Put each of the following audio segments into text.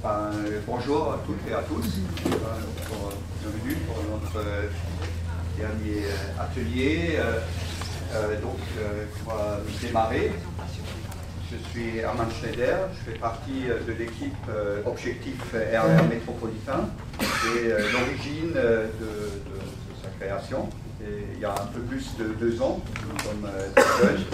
Bonjour à toutes et à tous. Bienvenue pour notre dernier atelier. On va démarrer. Je suis Hermann Schneider, je fais partie de l'équipe Objectif RER Métropolitain et l'origine de sa création. Et il y a un peu plus de 2 ans, nous sommes très jeunes.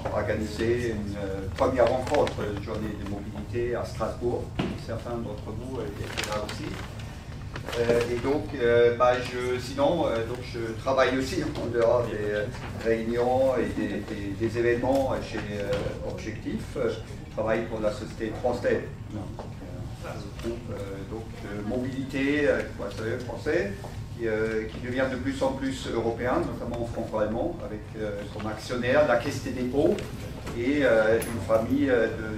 On a organisé une première rencontre, une journée de mobilité à Strasbourg. Certains d'entre vous étaient là aussi. Je travaille aussi en dehors des réunions et des événements chez Objectif. Je travaille pour la société Transdev. Mobilité, vous savez, français, qui devient de plus en plus européen, notamment franco-allemand, avec comme actionnaire la Caisse des dépôts et une famille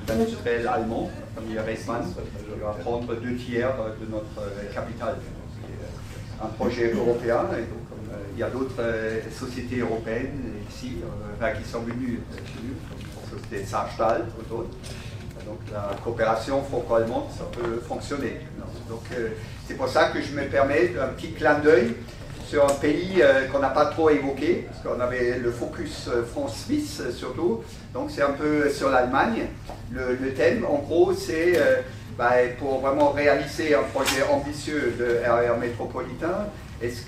d'industriels allemands, la famille Reismann, qui va prendre 2 tiers de notre capital. C'est un projet européen, et donc il y a d'autres sociétés européennes ici qui sont venues chez nous, comme la société Saarstahl ou d'autres. Donc la coopération franco-allemande, ça peut fonctionner. Donc c'est pour ça que je me permets un petit clin d'œil sur un pays qu'on n'a pas trop évoqué, parce qu'on avait le focus France-Suisse surtout, donc c'est un peu sur l'Allemagne. Le thème, en gros, c'est pour vraiment réaliser un projet ambitieux de RER métropolitain,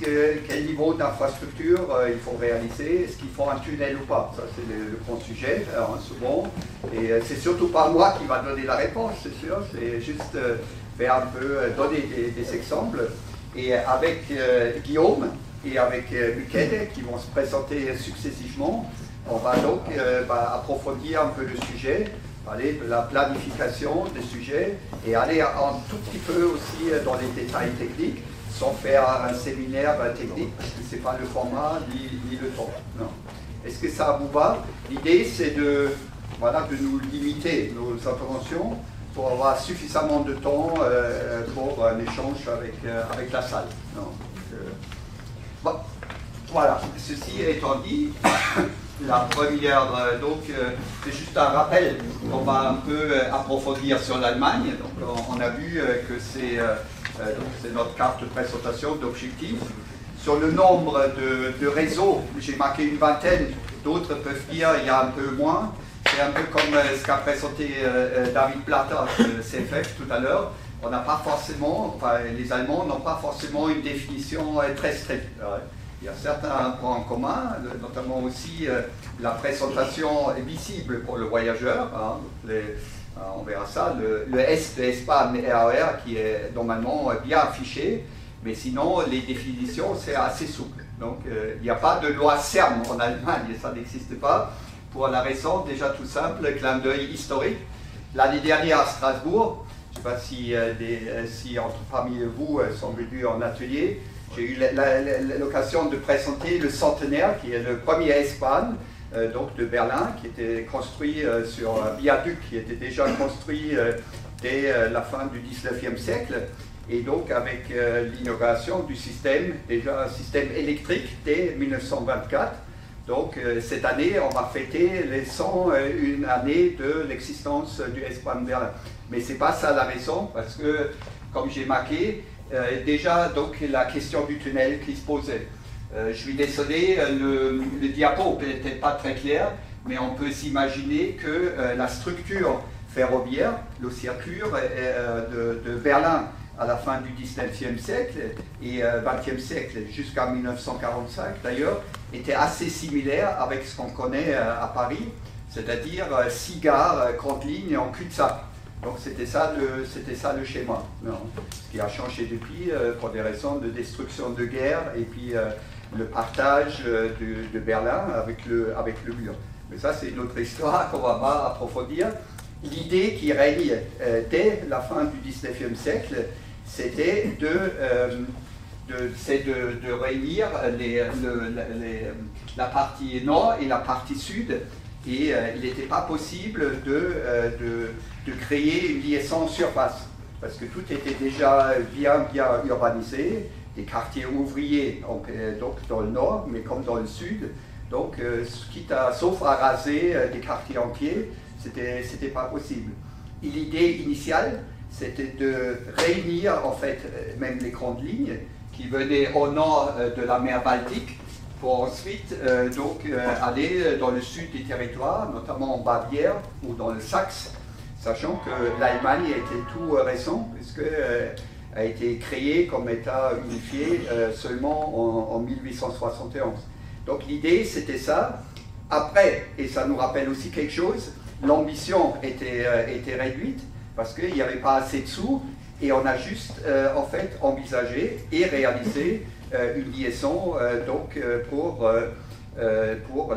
quel niveau d'infrastructure il faut réaliser, est-ce qu'il faut un tunnel ou pas? Ça c'est le grand sujet, souvent, et c'est surtout pas moi qui va donner la réponse, c'est sûr, c'est juste faire un peu, donner des exemples. Et avec Guillaume et avec Michele, qui vont se présenter successivement, on va donc approfondir un peu le sujet, parler de la planification des sujets et aller un tout petit peu aussi dans les détails techniques, sans faire un séminaire technique, parce que ce n'est pas le format ni le temps. Est-ce que ça vous va? L'idée, c'est de nous limiter nos interventions pour avoir suffisamment de temps pour un échange avec la salle. Voilà, ceci étant dit, la première, c'est juste un rappel. On va un peu approfondir sur l'Allemagne. Donc on a vu que c'est notre carte de présentation d'objectifs. Sur le nombre de réseaux, j'ai marqué une vingtaine, d'autres peuvent dire il y a un peu moins. C'est un peu comme ce qu'a présenté David Platter de CFF tout à l'heure. On n'a pas forcément, les Allemands n'ont pas forcément une définition très stricte. Il y a certains points en commun, notamment aussi la présentation est visible pour le voyageur. On verra ça, le S de S-Bahn RER qui est normalement bien affiché, mais sinon les définitions c'est assez souple. Donc il n'y a pas de loi CERM en Allemagne, ça n'existe pas. Pour la raison, déjà tout simple, clin d'œil historique. L'année dernière à Strasbourg, je ne sais pas si parmi vous sont venus en atelier, j'ai eu l'occasion de présenter le centenaire, qui est le premier S-Bahn de Berlin, qui était construit sur un viaduc qui était déjà construit dès la fin du 19e siècle, et donc avec l'inauguration du système, déjà un système électrique dès 1924. Donc cette année, on va fêter les 101 années de l'existence du S-Bahn Berlin. Mais ce n'est pas ça la raison, parce que, comme j'ai marqué, déjà donc, la question du tunnel qui se posait. Je suis désolé, le diapo n'était pas très clair, mais on peut s'imaginer que la structure ferroviaire, l'osciature de Berlin à la fin du 19e siècle et 20e siècle jusqu'à 1945 d'ailleurs, était assez similaire avec ce qu'on connaît à Paris, c'est-à-dire 6 gares, grandes lignes en cul-de-sac. Donc c'était ça le schéma. Ce qui a changé depuis pour des raisons de destruction de guerre et puis le partage de Berlin avec le mur. Mais ça c'est une autre histoire qu'on va pas approfondir. L'idée qui règne dès la fin du 19e siècle, c'était de réunir la partie nord et la partie sud, et il n'était pas possible de créer une liaison en surface, parce que tout était déjà bien urbanisé, des quartiers ouvriers donc dans le nord, mais comme dans le sud, donc sauf à raser des quartiers entiers, c'était pas possible. Et l'idée initiale, c'était de réunir en fait même les grandes lignes qui venaient au nord de la mer Baltique pour ensuite aller dans le sud du territoire, notamment en Bavière ou dans le Saxe, sachant que l'Allemagne était tout récent, puisqu'elle a été créée comme État unifié seulement en 1871. Donc l'idée, c'était ça. Après, et ça nous rappelle aussi quelque chose, l'ambition était réduite, parce qu'il n'y avait pas assez de sous, et on a juste en fait envisagé et réalisé une liaison pour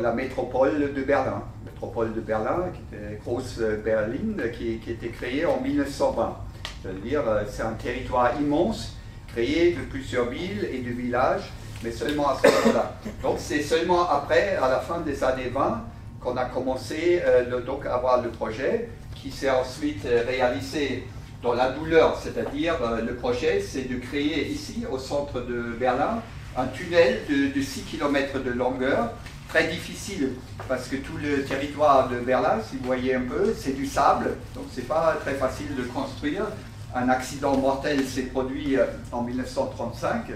la métropole de Berlin. Métropole de Berlin, qui était Grosse Berlin, qui était créée en 1920. C'est-à-dire, c'est un territoire immense, créé de plusieurs villes et de villages, mais seulement à ce moment-là. Donc c'est seulement après, à la fin des années 20, qu'on a commencé à avoir le projet, qui s'est ensuite réalisé dans la douleur, c'est-à-dire le projet, c'est de créer ici, au centre de Berlin, un tunnel de 6 km de longueur, très difficile, parce que tout le territoire de Berlin, si vous voyez un peu, c'est du sable, donc c'est pas très facile de construire. Un accident mortel s'est produit en 1935,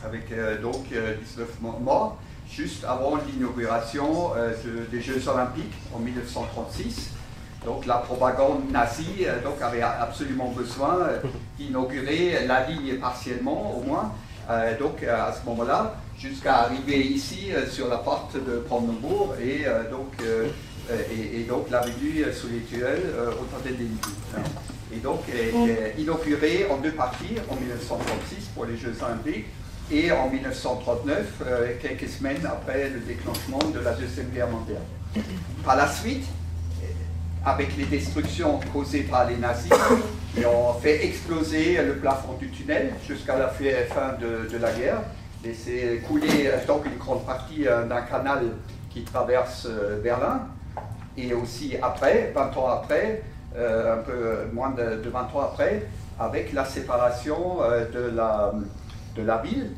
avec 19 morts, juste avant l'inauguration des Jeux Olympiques en 1936. Donc la propagande nazie avait absolument besoin d'inaugurer la ligne partiellement au moins. À ce moment-là, jusqu'à arriver ici sur la porte de Brandenburg et donc l'avenue sous les tuiles au temps des Linden. Et donc inauguré en deux parties en 1936 pour les Jeux Olympiques et en 1939, quelques semaines après le déclenchement de la Deuxième Guerre mondiale. Par la suite, avec les destructions causées par les nazis, ils ont fait exploser le plafond du tunnel jusqu'à la fin de la guerre, laissé couler donc une grande partie d'un canal qui traverse Berlin, et aussi après, 20 ans après, un peu moins de 20 ans après, avec la séparation de la ville,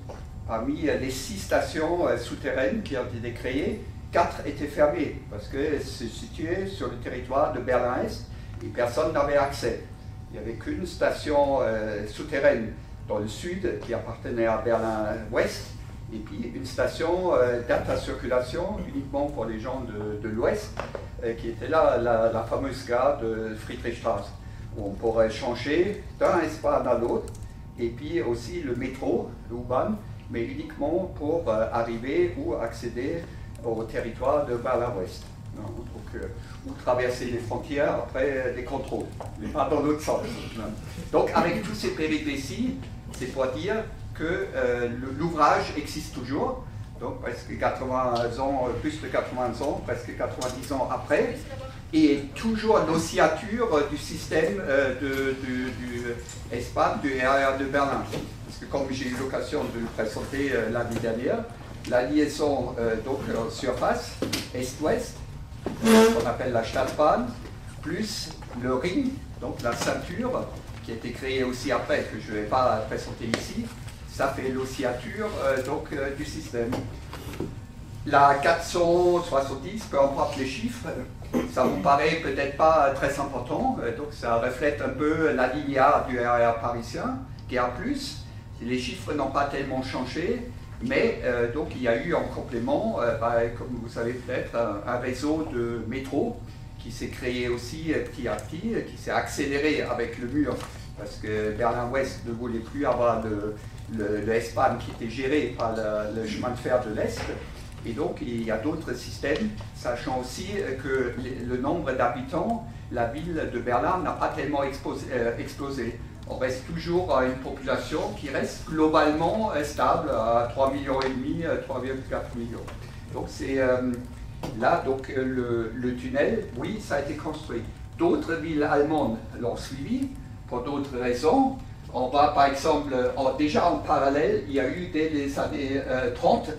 parmi les 6 stations souterraines qui ont été créées, 4 étaient fermées parce qu'elles se situaient sur le territoire de Berlin-Est et personne n'avait accès. Il n'y avait qu'une station souterraine dans le sud qui appartenait à Berlin-Ouest et puis une station d'intercirculation uniquement pour les gens de l'Ouest qui était là, la fameuse gare de Friedrichstraße où on pourrait changer d'un espace à l'autre et puis aussi le métro, le U-Bahn, mais uniquement pour arriver ou accéder au territoire de Berlin-Ouest. Ou traverser les frontières après les contrôles, mais pas dans l'autre sens. Donc avec tous ces péripéties, c'est pour dire que l'ouvrage existe toujours, donc presque 80 ans, plus de 80 ans, presque 90 ans après, et toujours l'oscillature du système du ESPAN, du RER de Berlin. Parce que comme j'ai eu l'occasion de le présenter l'année dernière, la liaison en surface est-ouest, qu'on appelle la Stadtbahn, plus le ring, donc la ceinture, qui a été créée aussi après, que je ne vais pas présenter ici, ça fait l'oscillature du système. La 470, peu importe les chiffres, ça vous paraît peut-être pas très important, donc ça reflète un peu la ligne A du RER parisien, qui est A+. Les chiffres n'ont pas tellement changé, mais donc il y a eu en complément, comme vous savez peut-être, un réseau de métro qui s'est créé aussi petit à petit, qui s'est accéléré avec le mur, parce que Berlin-Ouest ne voulait plus avoir le S-Bahn qui était géré par le chemin de fer de l'Est. Et donc il y a d'autres systèmes, sachant aussi que le nombre d'habitants, la ville de Berlin n'a pas tellement explosé. On reste toujours à une population qui reste globalement stable à 3,5 millions, 3,4 millions. Donc c'est là, le tunnel, oui, ça a été construit. D'autres villes allemandes l'ont suivi pour d'autres raisons. On va par exemple, déjà en parallèle, il y a eu dès les années 30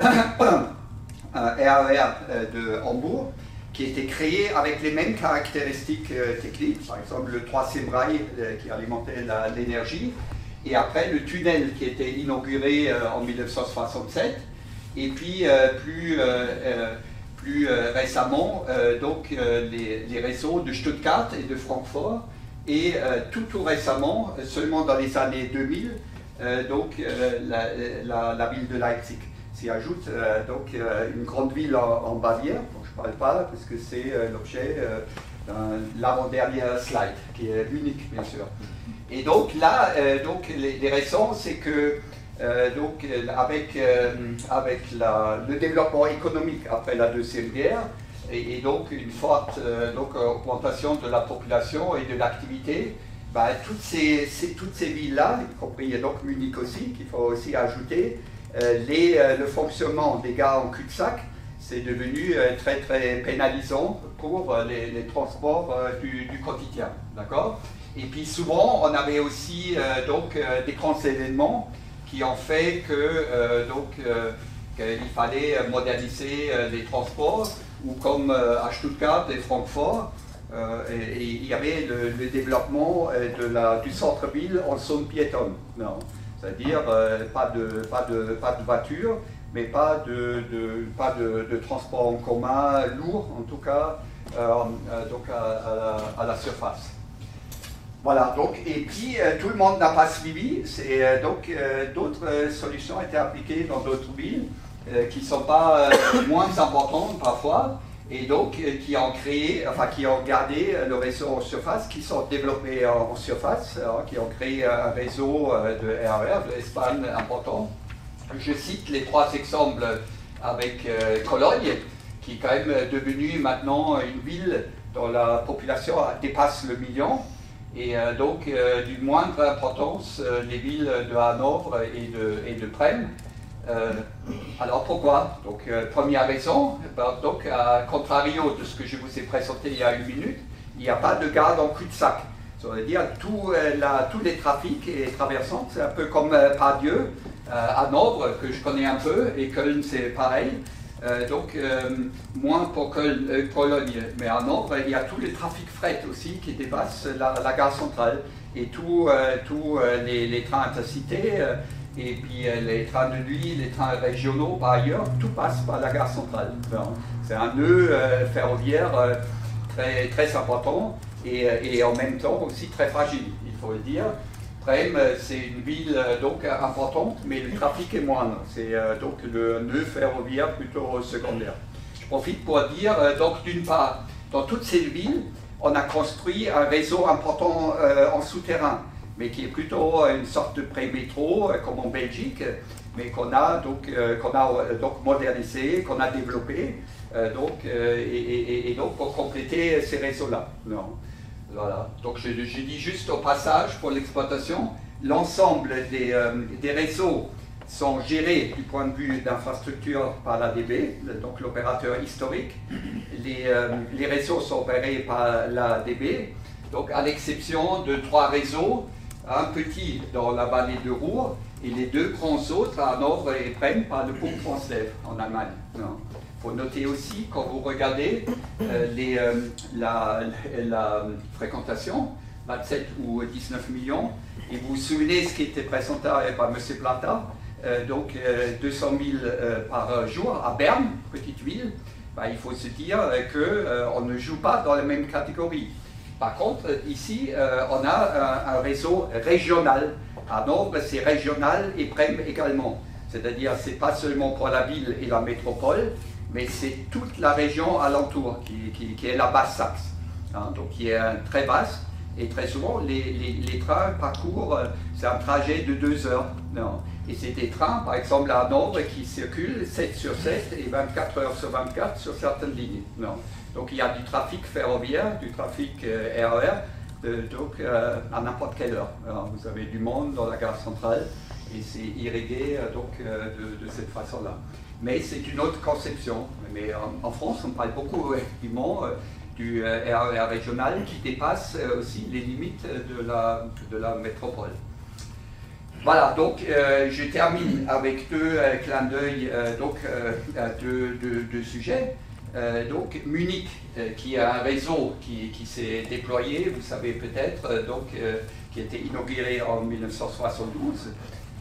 un RER de Hambourg qui était créé avec les mêmes caractéristiques techniques, par exemple le 3e rail qui alimentait l'énergie, et après le tunnel qui était inauguré en 1967, et puis plus récemment les réseaux de Stuttgart et de Francfort Et tout récemment, seulement dans les années 2000, la ville de Leipzig s'y ajoute, une grande ville en Bavière, dont je ne parle pas, parce que c'est l'objet de l'avant-dernier slide, qui est unique, bien sûr. Et donc là, les raisons, c'est que avec le développement économique après la Deuxième Guerre, et donc une forte augmentation de la population et de l'activité, toutes ces villes-là, y compris donc Munich aussi, qu'il faut aussi ajouter, le fonctionnement des gares en cul-de-sac, c'est devenu très très pénalisant pour les transports du quotidien, d'accord? Et puis souvent, on avait aussi des grands événements qui ont fait qu'il fallait moderniser les transports, ou comme à Stuttgart et Francfort, et il y avait le développement du centre-ville en zone piétonne. C'est-à-dire pas de voiture, mais pas de transport en commun lourd, en tout cas, à la surface. Voilà, et puis tout le monde n'a pas suivi, d'autres solutions ont été appliquées dans d'autres villes qui ne sont pas moins importantes parfois, et donc qui ont gardé le réseau en surface, qui sont développés en surface, qui ont créé un réseau de RER, de S-Bahn important. Je cite les trois exemples avec Cologne, qui est quand même devenue maintenant une ville dont la population dépasse le million. Et d'une moindre importance, les villes de Hanovre et de Brême. Alors pourquoi? Première raison, à contrario de ce que je vous ai présenté il y a une minute, il n'y a pas de gare en cul-de-sac. Ça veut dire tous les trafics et traversants, c'est un peu comme Pardieu, Hanovre, que je connais un peu, et Köln c'est pareil. Moins pour Cologne, mais à Hanovre, il y a tous les trafics fret aussi qui dépassent la gare centrale. Et tous les trains intercités, et puis les trains de nuit, les trains régionaux par ailleurs, tout passe par la gare centrale. C'est un nœud ferroviaire très, très important et en même temps aussi très fragile, il faut le dire. Brême, c'est une ville importante, mais le trafic est moindre. C'est le nœud ferroviaire plutôt secondaire. Je profite pour dire, d'une part, dans toutes ces villes, on a construit un réseau important en souterrain, mais qui est plutôt une sorte de pré-métro, comme en Belgique, mais qu'on a modernisé, qu'on a développé, pour compléter ces réseaux-là. Voilà. Donc je dis juste au passage pour l'exploitation, l'ensemble des réseaux sont gérés du point de vue d'infrastructure par l'ADB, donc l'opérateur historique. Les réseaux sont opérés par l'ADB, donc à l'exception de 3 réseaux, un petit dans la vallée de Ruhr et les 2 grands autres à Hanovre et Brême par le groupe Transdev en Allemagne. Il faut noter aussi, quand vous regardez la fréquentation, 27 ou 19 millions, et vous vous souvenez ce qui était présenté par M. Plata, 200 000 par jour à Berne, petite ville, il faut se dire qu'on ne joue pas dans la même catégorie. Par contre, ici, on a un réseau régional. À Hanovre, c'est régional et Brême également. C'est-à-dire, ce n'est pas seulement pour la ville et la métropole, mais c'est toute la région alentour qui est la Basse-Saxe, donc qui est très vaste, et très souvent les trains parcourent, c'est un trajet de 2 heures, et c'est des trains par exemple à Hanovre qui circulent 7 sur 7 et 24 heures sur 24 sur certaines lignes. Donc il y a du trafic ferroviaire, du trafic RER, à n'importe quelle heure. Alors, vous avez du monde dans la gare centrale, et c'est irrigué de cette façon-là. Mais c'est une autre conception. Mais en France, on parle beaucoup effectivement du RER régional qui dépasse aussi les limites de la métropole. Voilà, donc je termine avec 2 clins d'œil de sujets. Munich, qui a un réseau qui s'est déployé, vous savez peut-être, qui a été inauguré en 1972.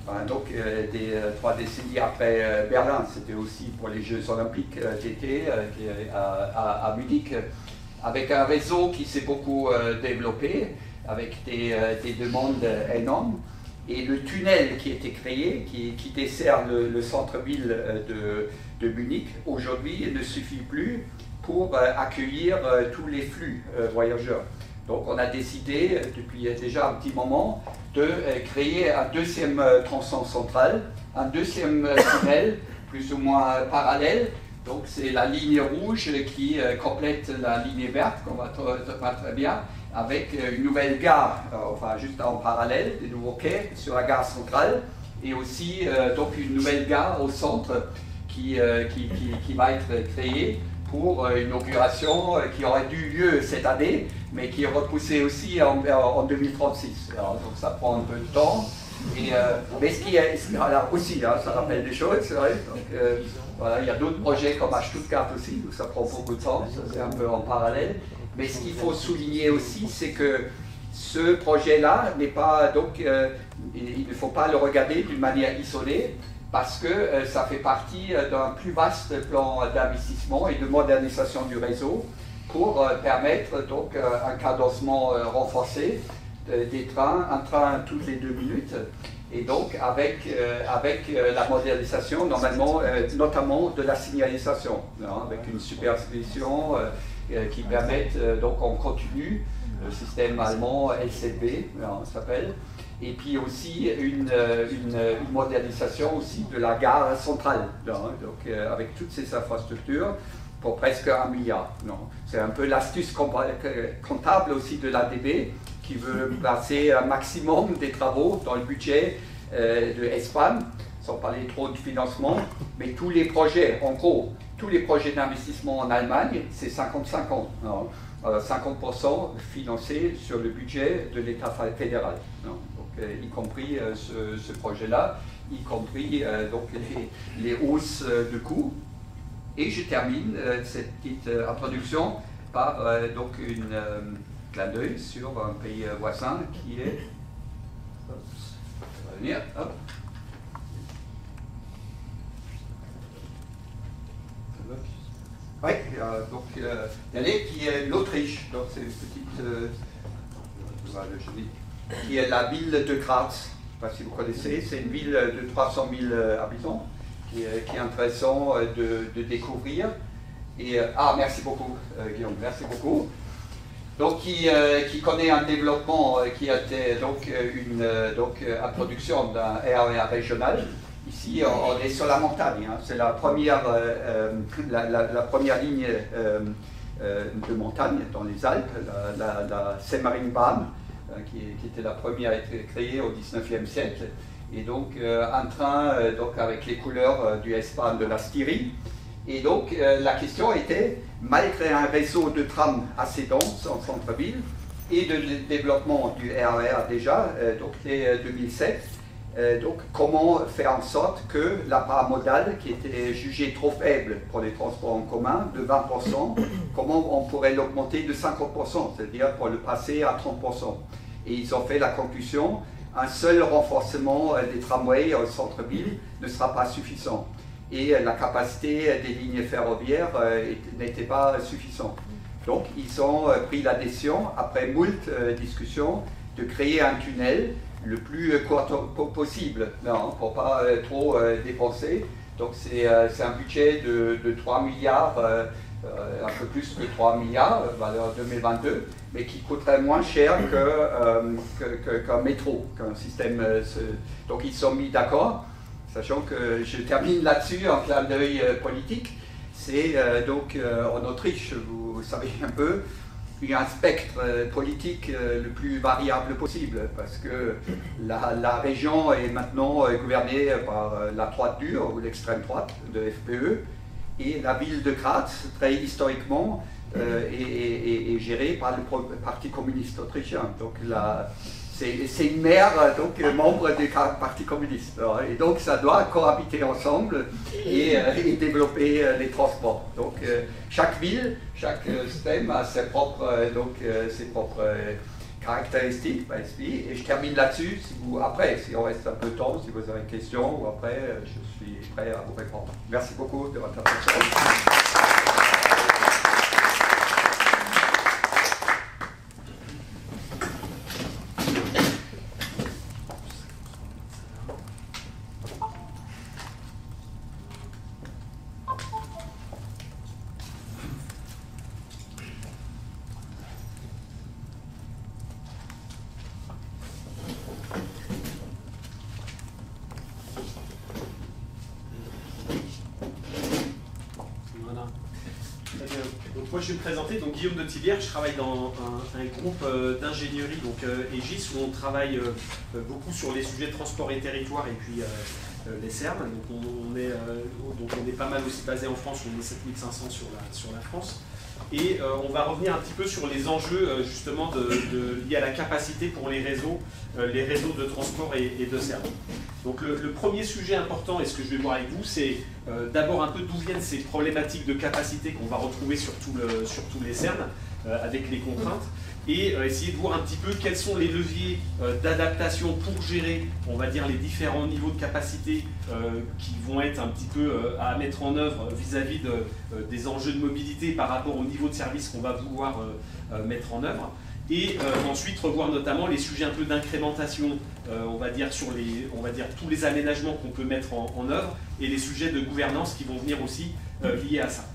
3 décennies après Berlin, c'était aussi pour les Jeux Olympiques d'été à Munich, avec un réseau qui s'est beaucoup développé, avec des demandes énormes. Et le tunnel qui a été créé, qui dessert le centre-ville de Munich, aujourd'hui ne suffit plus pour accueillir tous les flux voyageurs. Donc on a décidé, depuis déjà un petit moment, de créer un deuxième tronçon central, un deuxième tunnel, plus ou moins parallèle. Donc c'est la ligne rouge qui complète la ligne verte, qu'on voit très bien, avec une nouvelle gare, enfin juste en parallèle, des nouveaux quais sur la gare centrale, et aussi donc une nouvelle gare au centre qui va être créée pour une inauguration qui aurait dû lieu cette année, mais qui est repoussée aussi en 2036. Alors, donc ça prend un peu de temps. Et, mais ce qui est alors aussi, hein, ça rappelle des choses, c'est vrai. Donc, voilà, il y a d'autres projets comme à Stuttgart aussi, où ça prend beaucoup de temps, c'est un peu en parallèle. Mais ce qu'il faut souligner aussi, c'est que ce projet-là n'est pas, donc, il ne faut pas le regarder d'une manière isolée, parce que ça fait partie d'un plus vaste plan d'investissement et de modernisation du réseau pour permettre donc un cadencement renforcé des trains, un train toutes les 2 minutes, et donc avec la modernisation normalement, notamment de la signalisation, hein, avec une supervision qui permettent donc on continue le système allemand LCB, ça s'appelle, et puis aussi une modernisation aussi de la gare centrale, hein, donc avec toutes ces infrastructures pour presque 1 milliard. C'est un peu l'astuce comptable aussi de l'ADB qui veut placer un maximum des travaux dans le budget de Espagne, sans parler trop de financement, mais tous les projets, en gros, tous les projets d'investissement en Allemagne, c'est 50-50. 50% financés sur le budget de l'État fédéral. Donc, y compris ce projet-là, y compris donc les hausses de coûts. Et je termine cette petite introduction par donc une clin d'œil sur un pays voisin qui est... Ça va venir, hop. Oui, donc qui est l'Autriche, donc c'est une petite, qui est la ville de Graz. Je ne sais pas si vous connaissez, c'est une ville de 300 000 habitants qui est intéressant de découvrir. Et, merci beaucoup Guillaume, merci beaucoup. Donc qui connaît un développement qui a été donc une introduction d'un RER régional. Ici, on est sur la montagne, hein. C'est la première ligne de montagne dans les Alpes, la Semmeringbahn, qui était la première à être créée au XIXe siècle. Et donc, un train donc, avec les couleurs du Espagne de la Styrie. Et donc, la question était, malgré un réseau de trams assez dense en centre-ville et de développement du RER déjà, donc dès 2007, donc comment faire en sorte que la part modale, qui était jugée trop faible pour les transports en commun, de 20%, comment on pourrait l'augmenter de 50%, c'est-à-dire pour le passer à 30%. Et ils ont fait la conclusion, un seul renforcement des tramways au centre-ville ne sera pas suffisant. Et la capacité des lignes ferroviaires n'était pas suffisante. Donc ils ont pris la décision, après moult discussions, de créer un tunnel le plus court possible, pour ne pas trop dépenser. Donc c'est un budget de 3 milliards, un peu plus que 3 milliards, valeur 2022, mais qui coûterait moins cher qu'un métro, qu'un système. Donc ils sont mis d'accord, sachant que je termine là-dessus en clin d'œil politique. C'est donc en Autriche, vous savez un peu, il y a un spectre politique le plus variable possible, parce que la région est maintenant gouvernée par la droite dure ou l'extrême droite de FPÖ, et la ville de Graz, très historiquement, est gérée par le Parti communiste autrichien. Donc c'est une maire, donc membre du Parti communiste. Et donc ça doit cohabiter ensemble et développer les transports. Donc chaque ville, chaque système a ses propres caractéristiques. Et je termine là-dessus. Après, si on reste un peu de temps, si vous avez une question, ou après, je suis prêt à vous répondre. Merci beaucoup de votre attention. je vais me présenter, donc Guillaume de Tillières, je travaille dans un groupe d'ingénierie, donc EGIS, où on travaille beaucoup sur les sujets de transport et territoire et puis les CERN. Donc on est pas mal aussi basé en France, on est 7500 sur la France. Et on va revenir un petit peu sur les enjeux justement liés à la capacité pour les réseaux de transport et de CERN. Donc le premier sujet important, et ce que je vais voir avec vous, c'est d'abord un peu d'où viennent ces problématiques de capacité qu'on va retrouver sur tous les CERN, avec les contraintes, et essayer de voir un petit peu quels sont les leviers d'adaptation pour gérer, on va dire, les différents niveaux de capacité qui vont être un petit peu à mettre en œuvre vis-à-vis des enjeux de mobilité par rapport au niveau de service qu'on va vouloir mettre en œuvre. Et ensuite revoir notamment les sujets un peu d'incrémentation, on va dire tous les aménagements qu'on peut mettre en œuvre et les sujets de gouvernance qui vont venir aussi liés à ça.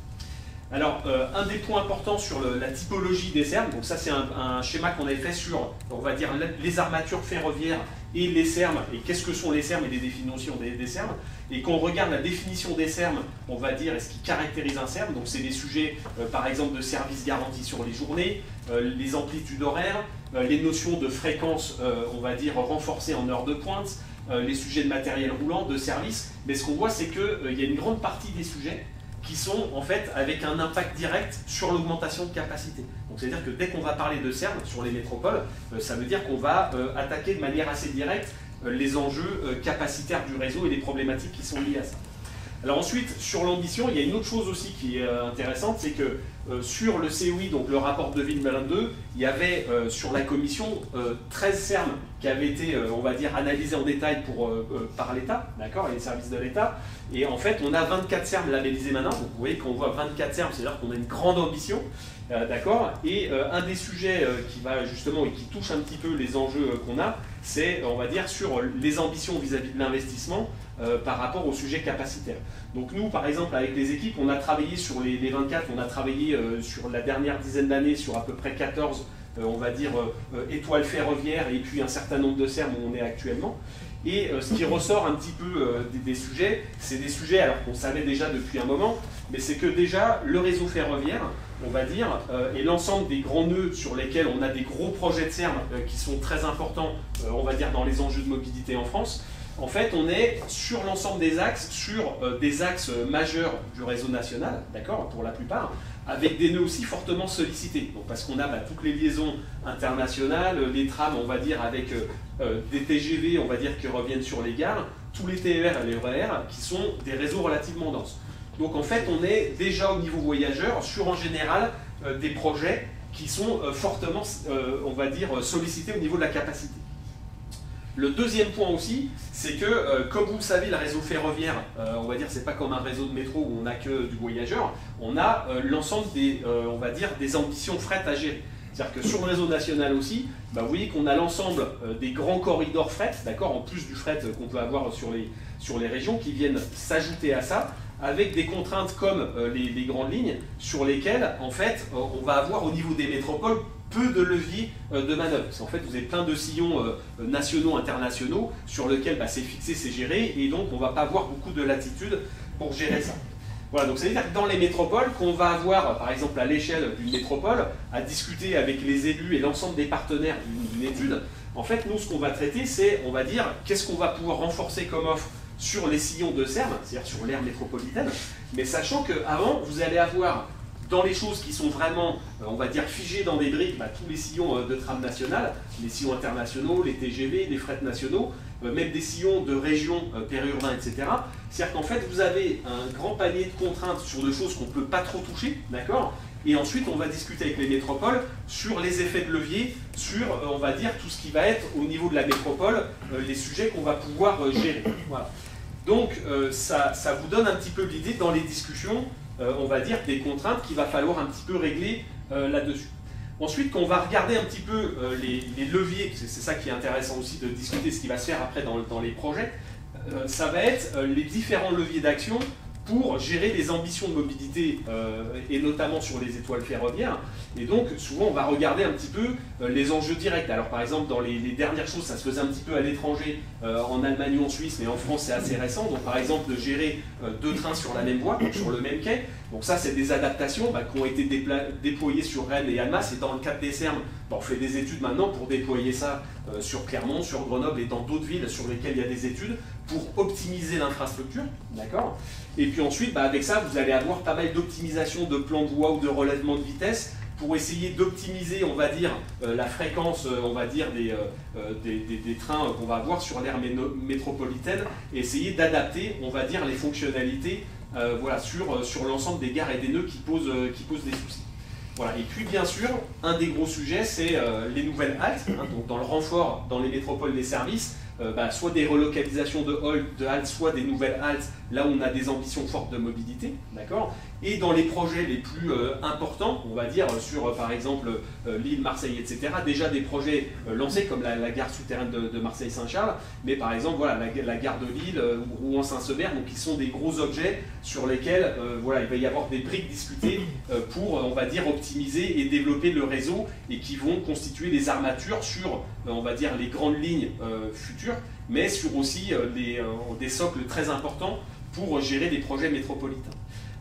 Alors, un des points importants sur la typologie des CERN, donc ça c'est un schéma qu'on avait fait sur, on va dire, les armatures ferroviaires et les CERN, et qu'est-ce que sont les CERN et les définitions des CERN. Et quand on regarde la définition des CERN, on va dire, et ce qui caractérise un CERN, donc c'est des sujets, par exemple, de services garantis sur les journées, les amplitudes horaires, les notions de fréquence, on va dire, renforcées en heures de pointe, les sujets de matériel roulant, de service. Mais ce qu'on voit, c'est qu'il y a une grande partie des sujets qui sont en fait avec un impact direct sur l'augmentation de capacité. Donc c'est-à-dire que dès qu'on va parler de CERN sur les métropoles, ça veut dire qu'on va attaquer de manière assez directe les enjeux capacitaires du réseau et les problématiques qui sont liées à ça. Alors ensuite, sur l'ambition, il y a une autre chose aussi qui est intéressante, c'est que sur le COI, donc le rapport de Villemin 2, il y avait sur la commission 13 CERN qui avaient été, on va dire, analysés en détail par l'État, d'accord, et les services de l'État. Et en fait, on a 24 CERN labellisés maintenant. Donc vous voyez qu'on voit 24 CERN, c'est-à-dire qu'on a une grande ambition, d'accord. Et un des sujets qui va justement et qui touche un petit peu les enjeux qu'on a, c'est, on va dire, sur les ambitions vis-à-vis de l'investissement par rapport au sujet capacitaire. Donc nous, par exemple, avec les équipes, on a travaillé sur les 24, on a travaillé sur la dernière dizaine d'années sur à peu près 14, on va dire, étoiles ferroviaires et puis un certain nombre de CERN où on est actuellement. Et ce qui ressort un petit peu des sujets, c'est des sujets alors qu'on savait déjà depuis un moment, mais c'est que déjà le réseau ferroviaire, on va dire, et l'ensemble des grands nœuds sur lesquels on a des gros projets de CERN qui sont très importants, on va dire, dans les enjeux de mobilité en France. En fait, on est sur l'ensemble des axes, sur des axes majeurs du réseau national, d'accord, pour la plupart, avec des nœuds aussi fortement sollicités. Donc, parce qu'on a toutes les liaisons internationales, les trams, on va dire, avec des TGV, on va dire, qui reviennent sur les gares, tous les TER et les RER, qui sont des réseaux relativement denses. Donc, en fait, on est déjà au niveau voyageur sur, en général, des projets qui sont fortement, on va dire, sollicités au niveau de la capacité. Le deuxième point aussi, c'est que, comme vous le savez, le réseau ferroviaire, on va dire, c'est pas comme un réseau de métro où on n'a que du voyageur, on a l'ensemble des, on va dire, des ambitions fret à gérer. C'est-à-dire que sur le réseau national aussi, vous voyez qu'on a l'ensemble des grands corridors fret, d'accord, en plus du fret qu'on peut avoir sur les régions, qui viennent s'ajouter à ça, avec des contraintes comme les grandes lignes, sur lesquelles, en fait, on va avoir au niveau des métropoles peu de leviers de manœuvre. Parce qu'en fait, vous avez plein de sillons nationaux, internationaux, sur lesquels c'est fixé, c'est géré, et donc on ne va pas avoir beaucoup de latitude pour gérer ça. Voilà, donc ça veut dire que dans les métropoles, qu'on va avoir, par exemple, à l'échelle d'une métropole, à discuter avec les élus et l'ensemble des partenaires d'une étude, en fait, nous, ce qu'on va traiter, c'est, on va dire, qu'est-ce qu'on va pouvoir renforcer comme offre sur les sillons de CERN, c'est-à-dire sur l'aire métropolitaine, mais sachant qu'avant, vous allez avoir dans les choses qui sont vraiment, on va dire, figées dans des briques, tous les sillons de tram nationales, les sillons internationaux, les TGV, les frets nationaux, même des sillons de régions périurbains, etc. C'est-à-dire qu'en fait, vous avez un grand panier de contraintes sur des choses qu'on ne peut pas trop toucher, d'accord ? Et ensuite, on va discuter avec les métropoles sur les effets de levier, sur, on va dire, tout ce qui va être au niveau de la métropole, les sujets qu'on va pouvoir gérer. Voilà. Donc, ça vous donne un petit peu l'idée dans les discussions, on va dire, des contraintes qu'il va falloir un petit peu régler là-dessus. Ensuite, quand on va regarder un petit peu les leviers, c'est ça qui est intéressant aussi de discuter ce qui va se faire après dans les projets, ça va être les différents leviers d'action pour gérer les ambitions de mobilité, et notamment sur les étoiles ferroviaires. Et donc, souvent, on va regarder un petit peu les enjeux directs. Alors, par exemple, dans les dernières choses, ça se faisait un petit peu à l'étranger, en Allemagne ou en Suisse, mais en France, c'est assez récent. Donc, par exemple, de gérer 2 trains sur la même voie, donc sur le même quai. Donc ça, c'est des adaptations qui ont été déployées sur Rennes et Annemasse. Et dans le cadre des Sermes, on fait des études maintenant pour déployer ça sur Clermont, sur Grenoble et dans d'autres villes sur lesquelles il y a des études pour optimiser l'infrastructure. D'accord ? Et puis ensuite, avec ça, vous allez avoir pas mal d'optimisation de plans de voie ou de relèvement de vitesse pour essayer d'optimiser, on va dire, la fréquence, on va dire, des trains qu'on va avoir sur l'aire métropolitaine et essayer d'adapter, on va dire, les fonctionnalités voilà, sur l'ensemble des gares et des nœuds qui posent des soucis. Voilà. Et puis bien sûr, un des gros sujets, c'est les nouvelles haltes, hein, donc dans le renfort dans les métropoles des services, soit des relocalisations de haltes, soit des nouvelles haltes, là où on a des ambitions fortes de mobilité, d'accord. Et dans les projets les plus importants, on va dire sur par exemple Lille, Marseille, etc., déjà des projets lancés comme la gare souterraine de Marseille-Saint-Charles, mais par exemple voilà, la gare de Lille ou Rouen-Saint-Sever, donc qui sont des gros objets sur lesquels voilà, il va y avoir des briques discutées pour, on va dire, optimiser et développer le réseau et qui vont constituer des armatures sur, on va dire, les grandes lignes futures, mais sur aussi des socles très importants pour gérer des projets métropolitains.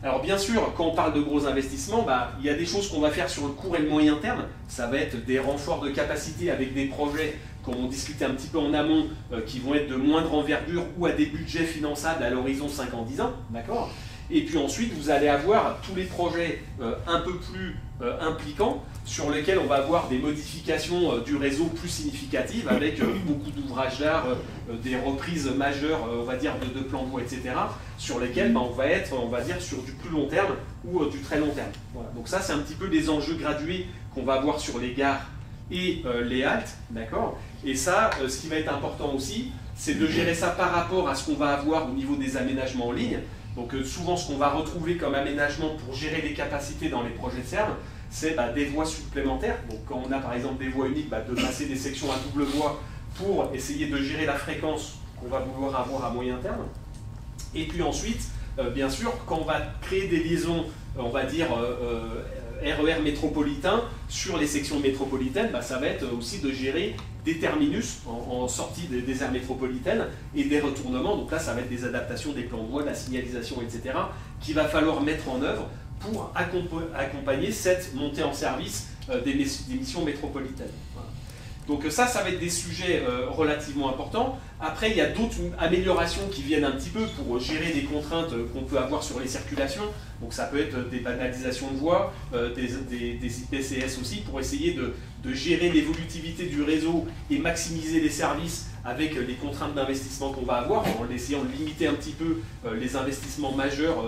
Alors bien sûr, quand on parle de gros investissements, il y a des choses qu'on va faire sur le court et le moyen terme. Ça va être des renforts de capacité avec des projets, comme on discutait un petit peu en amont, qui vont être de moindre envergure ou à des budgets finançables à l'horizon 5 ans, 10 ans, d'accord ? Et puis ensuite, vous allez avoir tous les projets un peu plus impliquants, sur lesquels on va avoir des modifications du réseau plus significatives, avec beaucoup d'ouvrages d'art, des reprises majeures, on va dire, de plans de voie, etc., sur lesquels on va être, on va dire, sur du plus long terme ou du très long terme. Voilà. Donc ça, c'est un petit peu les enjeux gradués qu'on va avoir sur les gares et les haltes, d'accord. Et ça, ce qui va être important aussi, c'est de gérer ça par rapport à ce qu'on va avoir au niveau des aménagements en ligne. Donc souvent, ce qu'on va retrouver comme aménagement pour gérer les capacités dans les projets de Serme, c'est des voies supplémentaires. Donc quand on a par exemple des voies uniques, de passer des sections à double voie pour essayer de gérer la fréquence qu'on va vouloir avoir à moyen terme. Et puis ensuite, bien sûr, quand on va créer des liaisons, on va dire RER métropolitain sur les sections métropolitaines, ça va être aussi de gérer des terminus en sortie des aires métropolitaines et des retournements. Donc là, ça va être des adaptations des plans de voie, de la signalisation, etc., qu'il va falloir mettre en œuvre pour accompagner cette montée en service des missions métropolitaines. Voilà. Donc ça va être des sujets relativement importants. Après, il y a d'autres améliorations qui viennent un petit peu pour gérer les contraintes qu'on peut avoir sur les circulations. Donc ça peut être des banalisations de voies, des IPCS aussi, pour essayer de gérer l'évolutivité du réseau et maximiser les services avec les contraintes d'investissement qu'on va avoir, en essayant de limiter un petit peu les investissements majeurs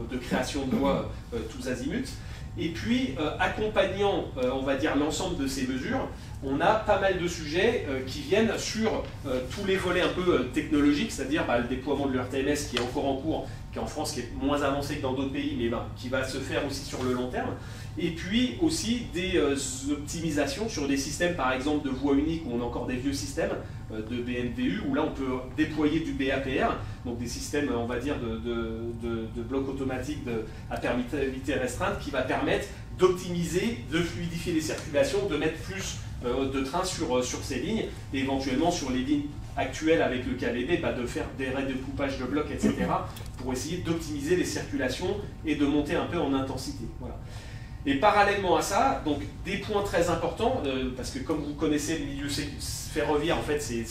de création de voies tous azimuts. Et puis, accompagnant, on va dire, l'ensemble de ces mesures, on a pas mal de sujets qui viennent sur tous les volets un peu technologiques, c'est-à-dire le déploiement de l'ERTMS qui est encore en cours, qui est en France, qui est moins avancé que dans d'autres pays, mais qui va se faire aussi sur le long terme. Et puis aussi des optimisations sur des systèmes, par exemple, de voies uniques, où on a encore des vieux systèmes de BNVU, où là on peut déployer du BAPR, donc des systèmes, on va dire, de blocs automatiques à permittivité restreinte, qui va permettre d'optimiser, de fluidifier les circulations, de mettre plus de trains sur ces lignes, et éventuellement sur les lignes actuelles avec le KVB, de faire des redécoupages de blocs, etc., pour essayer d'optimiser les circulations et de monter un peu en intensité. Voilà. Et parallèlement à ça, donc des points très importants, parce que comme vous connaissez le milieu ferroviaire, en fait, c'est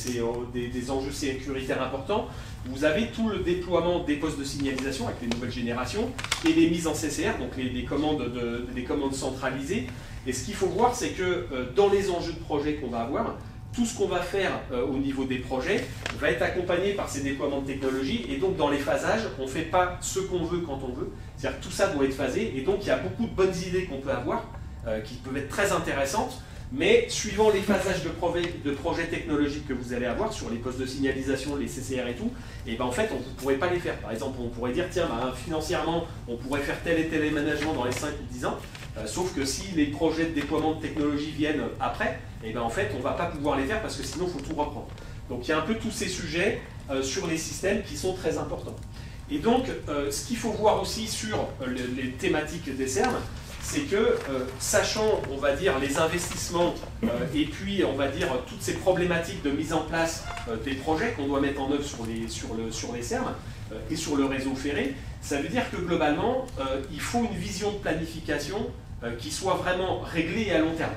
des enjeux sécuritaires importants. Vous avez tout le déploiement des postes de signalisation avec les nouvelles générations et les mises en CCR, donc les commandes centralisées. Et ce qu'il faut voir, c'est que dans les enjeux de projet qu'on va avoir, tout ce qu'on va faire au niveau des projets va être accompagné par ces déploiements de technologie, et donc dans les phasages, on ne fait pas ce qu'on veut quand on veut, c'est-à-dire que tout ça doit être phasé, et donc il y a beaucoup de bonnes idées qu'on peut avoir, qui peuvent être très intéressantes, mais suivant les phasages de projets technologiques que vous allez avoir sur les postes de signalisation, les CCR et tout, et en fait on ne pourrait pas les faire. Par exemple, on pourrait dire, tiens, financièrement, on pourrait faire tel et tel aménagement dans les 5 ou 10 ans, sauf que si les projets de déploiement de technologie viennent après, en fait on ne va pas pouvoir les faire parce que sinon il faut tout reprendre. Donc il y a un peu tous ces sujets sur les systèmes qui sont très importants. Et donc ce qu'il faut voir aussi sur les thématiques des Sermes, c'est que, sachant, on va dire, les investissements et puis, on va dire, toutes ces problématiques de mise en place des projets qu'on doit mettre en œuvre sur les SERM et sur le réseau ferré, ça veut dire que globalement, il faut une vision de planification qui soit vraiment réglée et à long terme.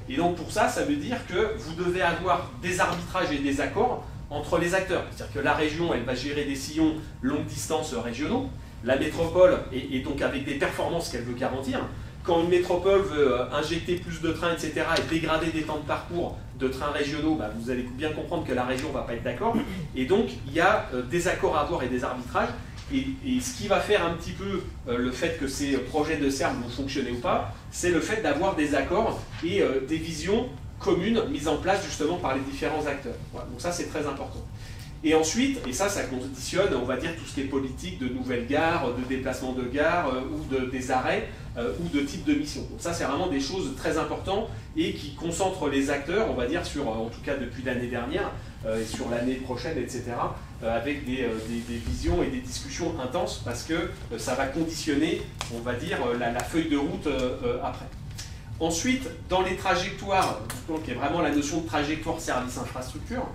Et donc pour ça, ça veut dire que vous devez avoir des arbitrages et des accords entre les acteurs. C'est-à-dire que la région, elle va gérer des sillons longue distance régionaux, la métropole, et donc avec des performances qu'elle veut garantir. Quand une métropole veut injecter plus de trains, etc., et dégrader des temps de parcours de trains régionaux, bah, vous allez bien comprendre que la région ne va pas être d'accord. Et donc, il y a des accords à avoir et des arbitrages. Et ce qui va faire un petit peu le fait que ces projets de SERM vont fonctionner ou pas, c'est le fait d'avoir des accords et des visions communes mises en place justement par les différents acteurs. Voilà, donc ça, c'est très important. Et ensuite, et ça conditionne, on va dire, tout ce qui est politique de nouvelles gares, de déplacement de gares ou des arrêts ou de type de mission. Donc ça, c'est vraiment des choses très importantes et qui concentrent les acteurs, on va dire, sur, en tout cas depuis l'année dernière et sur l'année prochaine, etc., avec des visions et des discussions intenses parce que ça va conditionner, on va dire, la feuille de route après. Ensuite, dans les trajectoires, qui est vraiment la notion de trajectoire service infrastructure,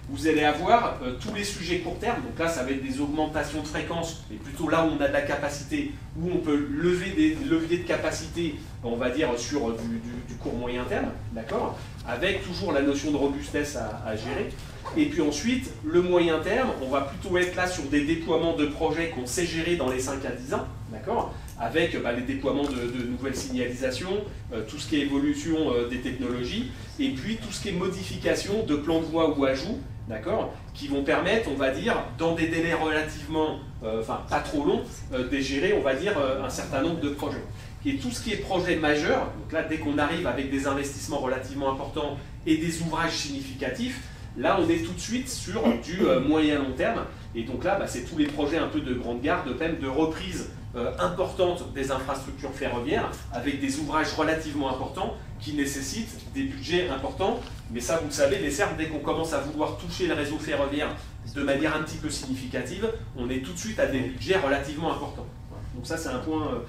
vous allez avoir tous les sujets court terme. Donc là, ça va être des augmentations de fréquences, et plutôt là où on a de la capacité, où on peut lever des leviers de capacité, on va dire, sur du court moyen terme, d'accord, avec toujours la notion de robustesse à gérer. Et puis ensuite, le moyen terme, on va plutôt être là sur des déploiements de projets qu'on sait gérer dans les 5 à 10 ans, d'accord, avec les déploiements de nouvelles signalisations, tout ce qui est évolution des technologies, et puis tout ce qui est modification de plans de voie ou ajouts, d'accord, qui vont permettre, on va dire, dans des délais relativement, pas trop longs, de gérer, on va dire, un certain nombre de projets. Et tout ce qui est projet majeur, donc là, dès qu'on arrive avec des investissements relativement importants et des ouvrages significatifs, là, on est tout de suite sur du moyen-long terme. Et donc là, c'est tous les projets un peu de grande gare, de reprise importante des infrastructures ferroviaires, avec des ouvrages relativement importants qui nécessitent des budgets importants. Mais ça, vous le savez, les SERM, dès qu'on commence à vouloir toucher le réseau ferroviaire de manière un petit peu significative, on est tout de suite à des budgets relativement importants. Donc ça, c'est un point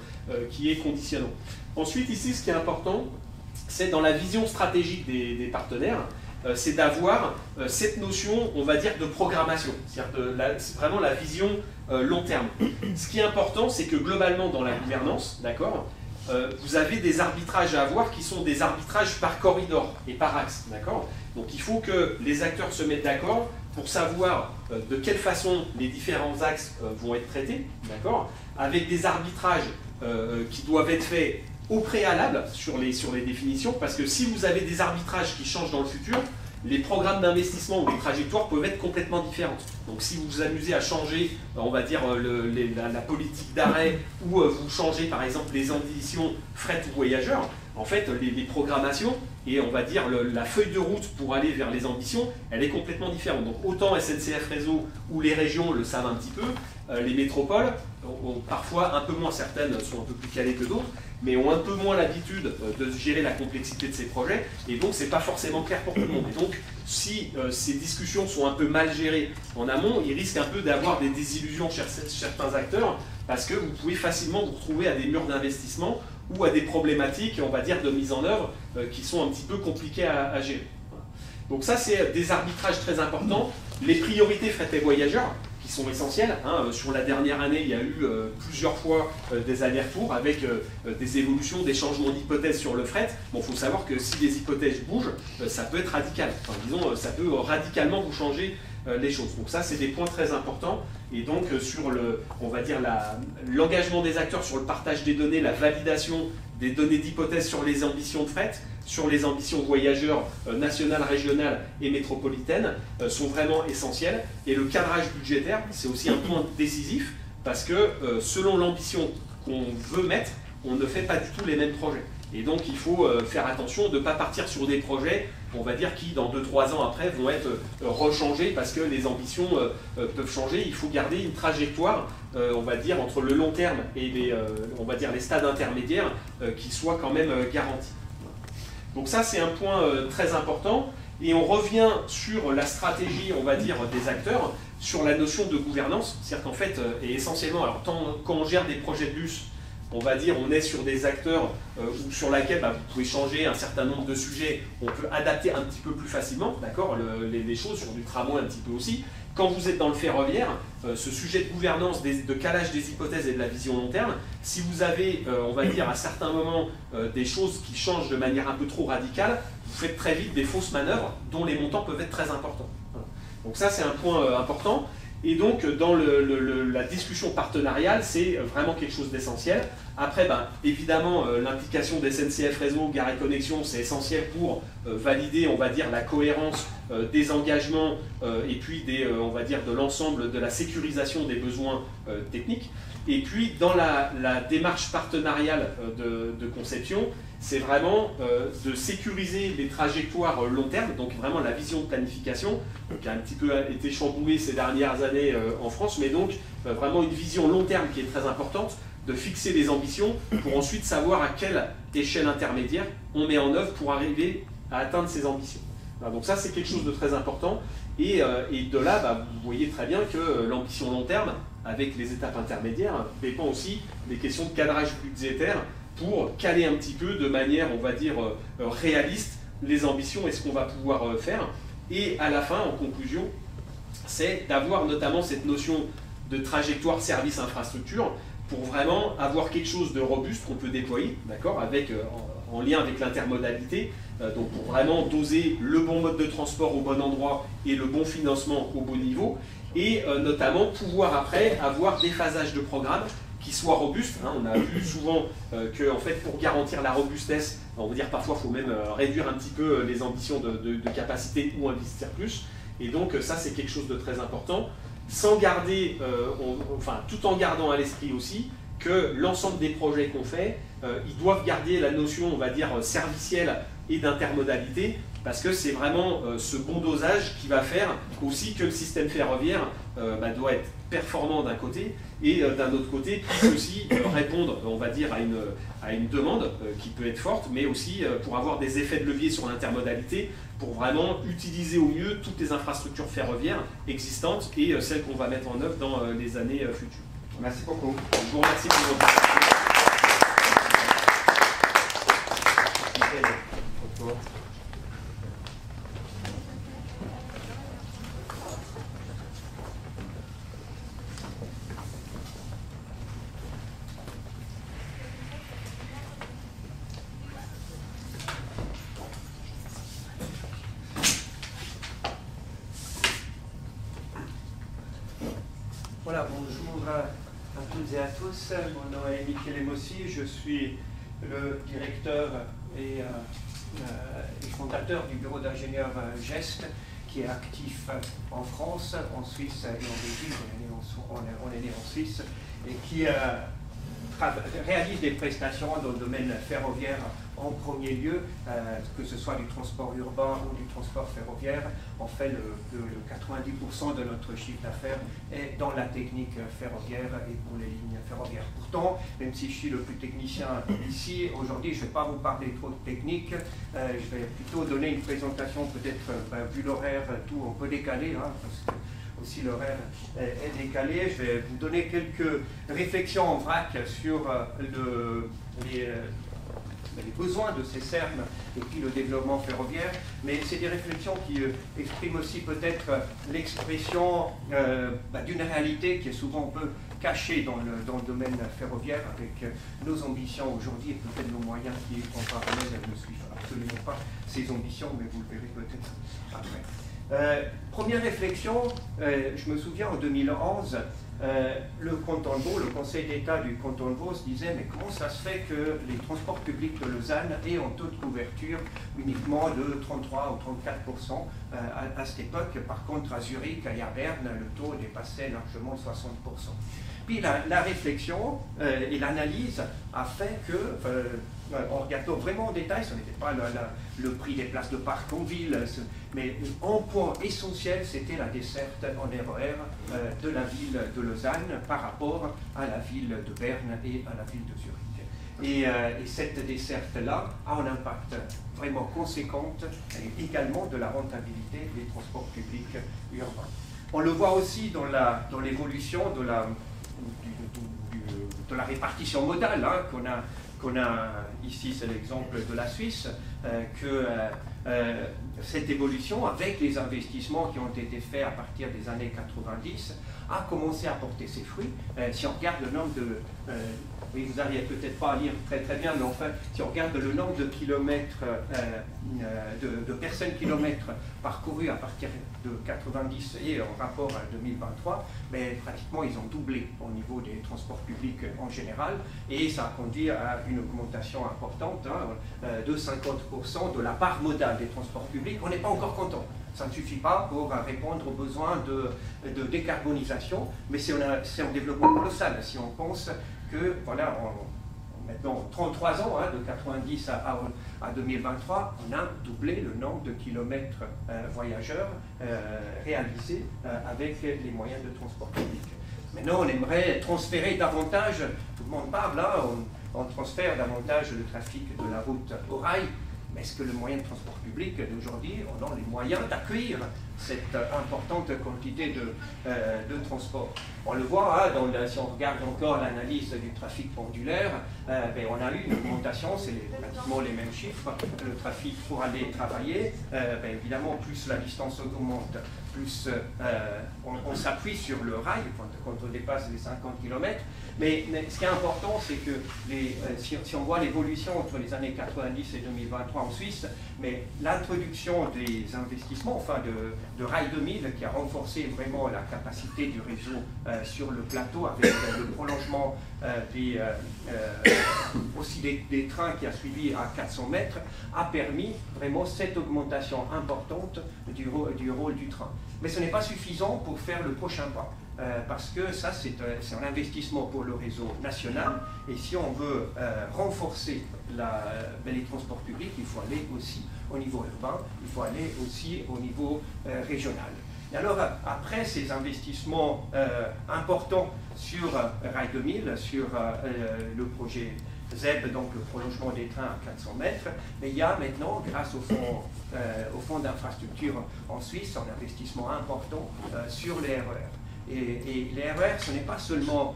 qui est conditionnant. Ensuite, ici, ce qui est important, c'est dans la vision stratégique des partenaires, c'est d'avoir cette notion, on va dire, de programmation. C'est-à-dire vraiment la vision long terme. Ce qui est important, c'est que globalement, dans la gouvernance, d'accord, vous avez des arbitrages à avoir qui sont des arbitrages par corridor et par axe, d'accord. Donc il faut que les acteurs se mettent d'accord pour savoir de quelle façon les différents axes vont être traités, d'accord, avec des arbitrages qui doivent être faits au préalable sur les définitions, parce que si vous avez des arbitrages qui changent dans le futur, les programmes d'investissement ou les trajectoires peuvent être complètement différentes. Donc si vous vous amusez à changer, on va dire, la politique d'arrêt, ou vous changez par exemple les ambitions fret ou voyageurs, en fait les programmations et on va dire la feuille de route pour aller vers les ambitions, elle est complètement différente. Donc autant SNCF Réseau ou les régions le savent un petit peu, les métropoles, parfois un peu moins, certaines sont un peu plus calées que d'autres, mais ont un peu moins l'habitude de gérer la complexité de ces projets, et donc c'est pas forcément clair pour tout le monde. Et donc si ces discussions sont un peu mal gérées en amont, il risque un peu d'avoir des désillusions chez certains acteurs, parce que vous pouvez facilement vous retrouver à des murs d'investissement ou à des problématiques, on va dire, de mise en œuvre qui sont un petit peu compliquées à gérer. Donc ça, c'est des arbitrages très importants. Les priorités fret et voyageurs, qui sont essentielles. Sur la dernière année, il y a eu plusieurs fois des allers-retours avec des évolutions, des changements d'hypothèses sur le fret. Bon, il faut savoir que si les hypothèses bougent, ça peut être radical. Enfin, disons, ça peut radicalement vous changer les choses. Donc ça, c'est des points très importants. Et donc, sur on va dire l'engagement des acteurs sur le partage des données, la validation des données d'hypothèse sur les ambitions de fret, sur les ambitions voyageurs nationales, régionales et métropolitaines sont vraiment essentielles. Et le cadrage budgétaire, c'est aussi un point décisif parce que selon l'ambition qu'on veut mettre, on ne fait pas du tout les mêmes projets. Et donc il faut faire attention de ne pas partir sur des projets, on va dire, qui dans 2-3 ans après vont être rechangés parce que les ambitions peuvent changer. Il faut garder une trajectoire, on va dire, entre le long terme et on va dire les stades intermédiaires qui soient quand même garantis. Donc ça, c'est un point très important. Et on revient sur la stratégie, on va dire, des acteurs, sur la notion de gouvernance. C'est-à-dire qu'en fait, et essentiellement, alors quand on gère des projets de bus, on va dire, on est sur des acteurs sur lesquels vous pouvez changer un certain nombre de sujets, on peut adapter un petit peu plus facilement, d'accord, les choses, sur du tramway un petit peu aussi. Quand vous êtes dans le ferroviaire, ce sujet de gouvernance, de calage des hypothèses et de la vision long terme, si vous avez, on va dire, à certains moments, des choses qui changent de manière un peu trop radicale, vous faites très vite des fausses manœuvres dont les montants peuvent être très importants. Voilà. Donc ça, c'est un point important. Et donc, dans la discussion partenariale, c'est vraiment quelque chose d'essentiel. Après, évidemment, l'implication des SNCF Réseau, Gare et Connexion, c'est essentiel pour valider, on va dire, la cohérence des engagements et puis on va dire, de l'ensemble de la sécurisation des besoins techniques. Et puis, dans la démarche partenariale de conception, c'est vraiment de sécuriser les trajectoires long terme, donc vraiment la vision de planification, qui a un petit peu été chamboulée ces dernières années en France, mais donc vraiment une vision long terme qui est très importante, de fixer des ambitions pour ensuite savoir à quelle échelle intermédiaire on met en œuvre pour arriver à atteindre ces ambitions. Voilà, donc ça, c'est quelque chose de très important. Et de là, vous voyez très bien que l'ambition long terme, avec les étapes intermédiaires, dépend aussi des questions de cadrage budgétaire pour caler un petit peu de manière, on va dire, réaliste les ambitions et ce qu'on va pouvoir faire. Et à la fin, en conclusion, c'est d'avoir notamment cette notion de trajectoire service-infrastructure pour vraiment avoir quelque chose de robuste qu'on peut déployer, d'accord, en lien avec l'intermodalité, donc pour vraiment doser le bon mode de transport au bon endroit et le bon financement au bon niveau, et notamment pouvoir après avoir des phasages de programme qui soient robustes. On a vu souvent que en fait, pour garantir la robustesse, on va dire parfois il faut même réduire un petit peu les ambitions de capacité ou investir plus, et donc ça c'est quelque chose de très important, sans garder, tout en gardant à l'esprit aussi que l'ensemble des projets qu'on fait, ils doivent garder la notion, on va dire, servicielle et d'intermodalité, parce que c'est vraiment ce bon dosage qui va faire aussi que le système ferroviaire doit être performant d'un côté, et d'un autre côté puisse aussi répondre, on va dire, à une demande qui peut être forte, mais aussi pour avoir des effets de levier sur l'intermodalité, pour vraiment utiliser au mieux toutes les infrastructures ferroviaires existantes et celles qu'on va mettre en œuvre dans les années futures. Merci beaucoup. Je vous remercie pour votre attention. Voilà, bonjour à toutes et à tous. Mon nom est Michele Mossi, je suis le directeur et fondateur du bureau d'ingénieurs GEST, qui est actif en France, en Suisse et en Belgique. On est né en Suisse, et qui réalise des prestations dans le domaine ferroviaire en premier lieu, que ce soit du transport urbain ou du transport ferroviaire. On fait le 90% de notre chiffre d'affaires est dans la technique ferroviaire et pour les lignes ferroviaires. Pourtant, même si je suis le plus technicien ici, aujourd'hui je ne vais pas vous parler trop de technique, je vais plutôt donner une présentation peut-être, vu l'horaire, tout on peut décaler, parce que aussi l'horaire est décalé. Je vais vous donner quelques réflexions en vrac sur les besoins de ces CERN et puis le développement ferroviaire, mais c'est des réflexions qui expriment aussi peut-être l'expression d'une réalité qui est souvent un peu cachée dans le domaine ferroviaire, avec nos ambitions aujourd'hui et peut-être nos moyens qui en parallèle ne suivent absolument pas ces ambitions, mais vous le verrez peut-être après. Première réflexion, je me souviens en 2011, le canton de Vaud, le Conseil d'État du canton de Vaud se disait: mais comment ça se fait que les transports publics de Lausanne aient un taux de couverture uniquement de 33 ou 34% à cette époque. Par contre, à Zurich et à Berne, le taux dépassait largement 60%. Puis la réflexion et l'analyse a fait que, en regardant vraiment en détail, ce n'était pas le prix des places de parc en ville, mais un point essentiel, c'était la desserte en RER de la ville de Lausanne par rapport à la ville de Berne et à la ville de Zurich. Et cette desserte-là a un impact vraiment conséquent, et également de la rentabilité des transports publics urbains. On le voit aussi dans l'évolution la répartition modale hein, qu'on a ici, c'est l'exemple de la Suisse, que cette évolution, avec les investissements qui ont été faits à partir des années 90, a commencé à porter ses fruits. Si on regarde le nombre de... oui, vous n'arrivez peut-être pas à lire très bien, mais enfin, si on regarde le nombre de kilomètres, de personnes kilomètres parcourus à partir de 90 et en rapport à 2023, mais pratiquement ils ont doublé au niveau des transports publics en général, et ça a conduit à une augmentation importante hein, de 50% de la part modale des transports publics. On n'est pas encore content. Ça ne suffit pas pour répondre aux besoins de décarbonisation, mais c'est un développement colossal. Si on pense que, voilà, maintenant 33 ans, hein, de 90 à 2023, on a doublé le nombre de kilomètres voyageurs réalisés avec les moyens de transport public. Maintenant, on aimerait transférer davantage, tout le monde parle là, on transfère davantage le trafic de la route au rail. Mais est-ce que le moyen de transport public d'aujourd'hui a les moyens d'accueillir cette importante quantité de transport? On le voit, hein, si on regarde encore l'analyse du trafic pendulaire, ben, on a eu une augmentation, c'est pratiquement les mêmes chiffres. Le trafic pour aller travailler, ben, évidemment, plus la distance augmente, plus on s'appuie sur le rail quand on dépasse les 50 km. Mais ce qui est important, c'est que si on voit l'évolution entre les années 90 et 2023 en Suisse, mais l'introduction des investissements, enfin de Rail 2000, qui a renforcé vraiment la capacité du réseau sur le plateau, avec le prolongement aussi des trains qui a suivi à 400 mètres, a permis vraiment cette augmentation importante du rôle du train. Mais ce n'est pas suffisant pour faire le prochain pas. Parce que ça, c'est un investissement pour le réseau national, et si on veut renforcer les transports publics, il faut aller aussi au niveau urbain, il faut aller aussi au niveau régional. Et alors, après ces investissements importants sur Rail 2000, sur le projet ZEB, donc le prolongement des trains à 400 mètres, mais il y a maintenant, grâce au fonds d'infrastructure en Suisse, un investissement important sur les RER. Et les RER, ce n'est pas seulement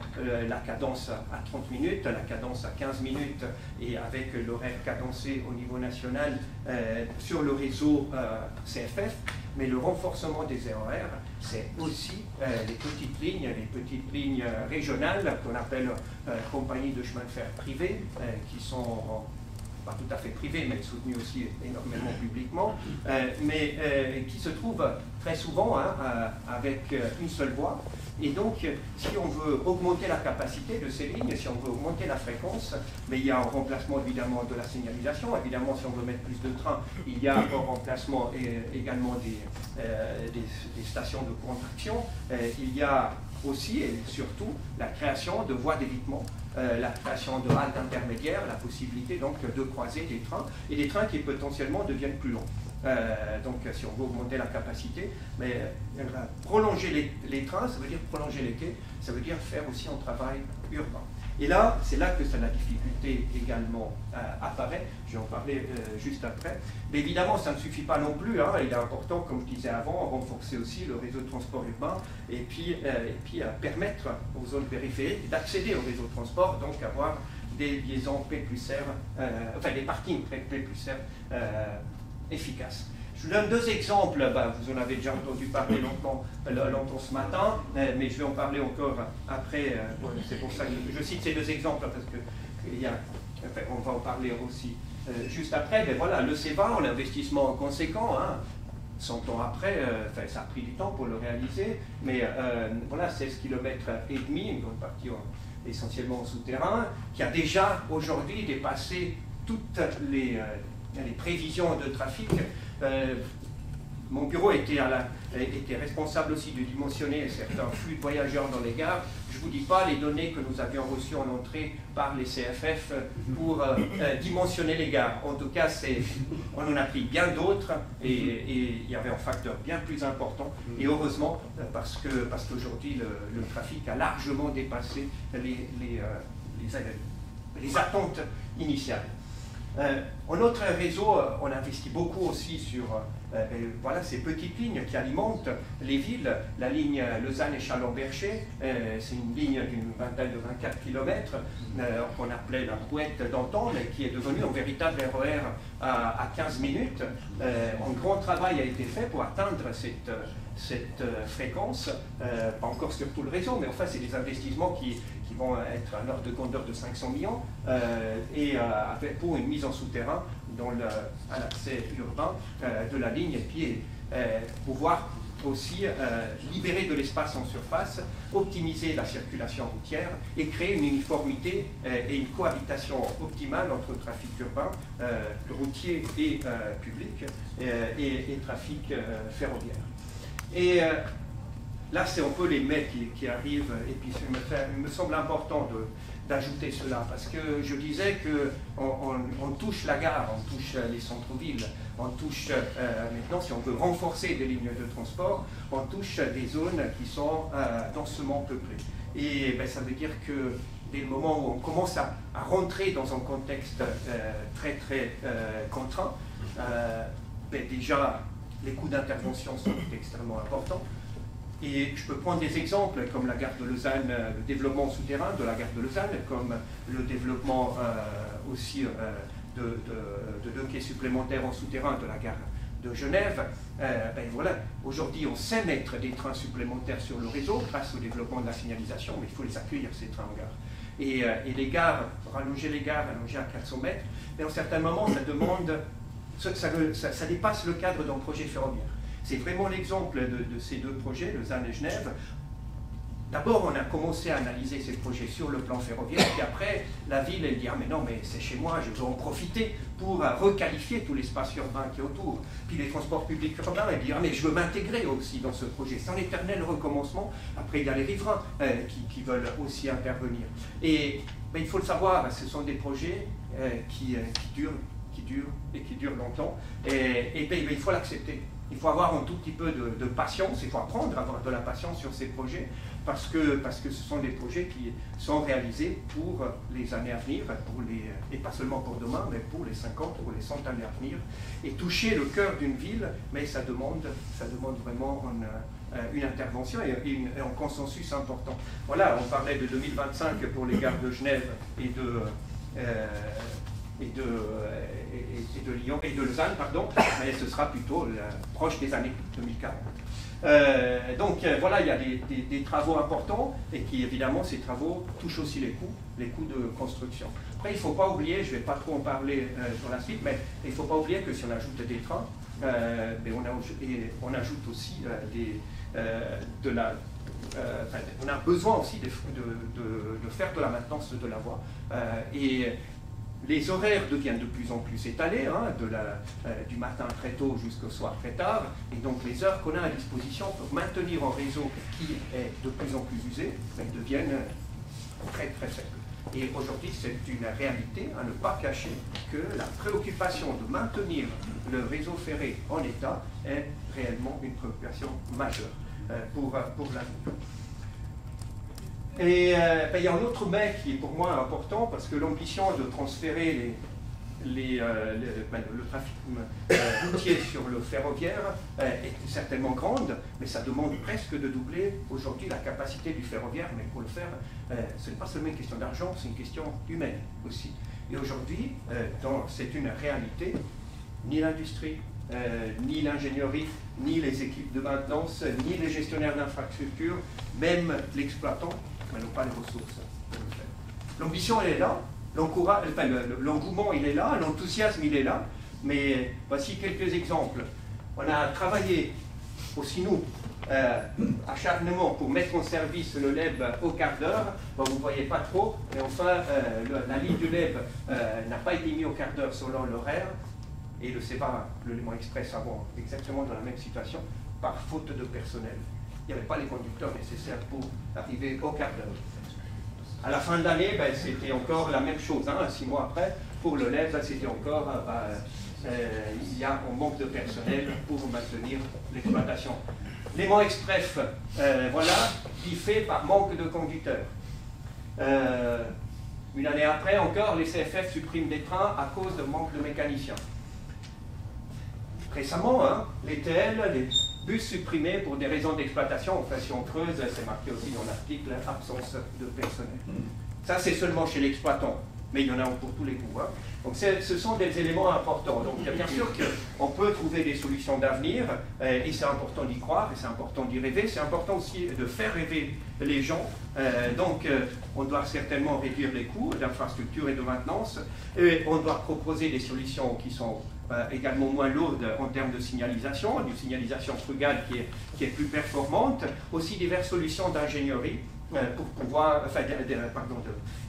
la cadence à 30 minutes, la cadence à 15 minutes, et avec l'horaire cadencé au niveau national sur le réseau CFF, mais le renforcement des RER, c'est aussi les petites lignes régionales qu'on appelle compagnies de chemin de fer privées, qui sont pas tout à fait privées, mais soutenues aussi énormément publiquement, mais qui se trouvent très souvent avec une seule voie. Et donc, si on veut augmenter la capacité de ces lignes, si on veut augmenter la fréquence, mais il y a un remplacement évidemment de la signalisation. Évidemment, si on veut mettre plus de trains, il y a un remplacement également des stations de contraction. Il y a aussi et surtout la création de voies d'évitement, la création de haltes intermédiaires, la possibilité donc de croiser des trains, et des trains qui potentiellement deviennent plus longs. Donc si on veut augmenter la capacité, mais prolonger les trains, ça veut dire prolonger les quais, ça veut dire faire aussi un travail urbain. Et là, c'est là que la difficulté également apparaît, je vais en parler juste après. Mais évidemment, ça ne suffit pas non plus, hein. Il est important, comme je disais avant, renforcer aussi le réseau de transport urbain et puis permettre aux zones périphériques d'accéder au réseau de transport, donc avoir des liaisons P plus R, enfin des parkings P plus R efficaces. Je vous donne deux exemples, vous en avez déjà entendu parler longtemps ce matin, mais je vais en parler encore après. C'est pour ça que je cite ces deux exemples, parce que on va en parler aussi juste après. Mais voilà, le CEVA, un investissement conséquent, hein, 100 ans après, ça a pris du temps pour le réaliser, mais voilà, 16 km et demi, une grande partie essentiellement en souterrain, qui a déjà aujourd'hui dépassé toutes les prévisions de trafic. Mon bureau était responsable aussi de dimensionner certains flux de voyageurs dans les gares. Je ne vous dis pas les données que nous avions reçues en entrée par les CFF pour dimensionner les gares. En tout cas, on en a pris bien d'autres et il y avait un facteur bien plus important. Et heureusement, parce qu'aujourd'hui, le trafic a largement dépassé les attentes initiales. En notre réseau, on investit beaucoup aussi sur voilà ces petites lignes qui alimentent les villes. La ligne Lausanne et Châlons-Bercher, c'est une ligne d'une vingtaine de 24 km qu'on appelait la brouette d'antan, mais qui est devenue un véritable RER à 15 minutes. Un grand travail a été fait pour atteindre cette fréquence, pas encore sur tout le réseau, mais enfin c'est des investissements qui vont être à l'ordre de grandeur de 500 millions pour une mise en souterrain à l'accès urbain de la ligne, et puis pouvoir aussi libérer de l'espace en surface, optimiser la circulation routière et créer une uniformité et une cohabitation optimale entre trafic urbain, routier et public et trafic ferroviaire. Et là, c'est un peu les mais qui arrivent, et puis il me semble important d'ajouter cela, parce que je disais qu'on touche la gare, on touche les centres-villes, on touche, maintenant, si on veut renforcer des lignes de transport, on touche des zones qui sont densément peuplées. Et ça veut dire que dès le moment où on commence à rentrer dans un contexte très contraint, déjà, les coûts d'intervention sont extrêmement importants. Et je peux prendre des exemples comme la gare de Lausanne, le développement souterrain de la gare de Lausanne, comme le développement aussi de 2 quais supplémentaires en souterrain de la gare de Genève. Voilà, aujourd'hui on sait mettre des trains supplémentaires sur le réseau grâce au développement de la signalisation, mais il faut les accueillir, ces trains en gare. Et les gares, rallonger les gares, allonger à 400 mètres, mais en certains moments ça demande, ça dépasse le cadre d'un projet ferroviaire. C'est vraiment l'exemple de ces 2 projets, Lausanne et Genève. D'abord, on a commencé à analyser ces projets sur le plan ferroviaire, puis après, la ville, elle dit « Ah mais non, mais c'est chez moi, je veux en profiter pour requalifier tout l'espace urbain qui est autour. » Puis les transports publics urbains, elle dit « Ah mais je veux m'intégrer aussi dans ce projet. » C'est un éternel recommencement. Après, il y a les riverains qui veulent aussi intervenir. Et il faut le savoir, ce sont des projets qui durent longtemps, et il faut l'accepter. Il faut avoir un tout petit peu de patience, il faut apprendre à avoir de la patience sur ces projets, parce que ce sont des projets qui sont réalisés pour les années à venir, et pas seulement pour demain, mais pour les 50 ou les 100 années à venir. Et toucher le cœur d'une ville, mais ça demande vraiment une intervention et un consensus important. Voilà, on parlait de 2025 pour les gares de Genève et de Lyon et de Lausanne, pardon, mais ce sera plutôt proche des années 2040. Donc voilà, il y a des travaux importants, et qui évidemment ces travaux touchent aussi les coûts de construction. Après, il ne faut pas oublier, je ne vais pas trop en parler sur la suite, mais il ne faut pas oublier que si on ajoute des trains, on ajoute aussi on a besoin aussi de faire de la maintenance de la voie. Et les horaires deviennent de plus en plus étalés, du matin très tôt jusqu'au soir très tard, et donc les heures qu'on a à disposition pour maintenir un réseau qui est de plus en plus usé, deviennent très faibles. Et aujourd'hui, c'est une réalité à ne pas cacher que la préoccupation de maintenir le réseau ferré en état est réellement une préoccupation majeure pour l'avenir. Et il y a un autre mais qui est pour moi important, parce que l'ambition de transférer le trafic routier sur le ferroviaire est certainement grande, mais ça demande presque de doubler aujourd'hui la capacité du ferroviaire. Mais pour le faire, ce n'est pas seulement une question d'argent, c'est une question humaine aussi. Et aujourd'hui, c'est une réalité, ni l'industrie, ni l'ingénierie, ni les équipes de maintenance, ni les gestionnaires d'infrastructures, même l'exploitant, n'ont pas les ressources pour le faire. L'ambition, elle est là, l'engouement, il est là, l'enthousiasme, il est là, mais voici quelques exemples. On a travaillé aussi, nous, acharnement pour mettre en service le LEB au quart d'heure. Bon, vous ne voyez pas trop, mais enfin, la ligne du LEB n'a pas été mise au quart d'heure selon l'horaire, et le CEVA, le Léman Express, avant exactement dans la même situation, par faute de personnel. Il n'y avait pas les conducteurs nécessaires pour arriver au quart d'heure. À la fin de l'année, c'était encore la même chose, 6 mois après. Pour le LEB, c'était encore, il y a un manque de personnel pour maintenir l'exploitation. Léman Express, voilà, biffé par manque de conducteurs. Une année après encore, les CFF suppriment des trains à cause de manque de mécaniciens. récemment, hein, les TL, les bus supprimés pour des raisons d'exploitation. Enfin, si on creuse, c'est marqué aussi dans l'article, absence de personnel. Ça, c'est seulement chez l'exploitant, mais il y en a pour tous les goûts. Hein. Donc, ce sont des éléments importants. Donc, bien sûr qu'on peut trouver des solutions d'avenir, et c'est important d'y croire, et c'est important d'y rêver. C'est important aussi de faire rêver les gens. Donc, on doit certainement réduire les coûts d'infrastructure et de maintenance, et on doit proposer des solutions qui sont également moins lourdes en termes de signalisation, d'une signalisation frugale qui est plus performante, aussi diverses solutions d'ingénierie pour pouvoir,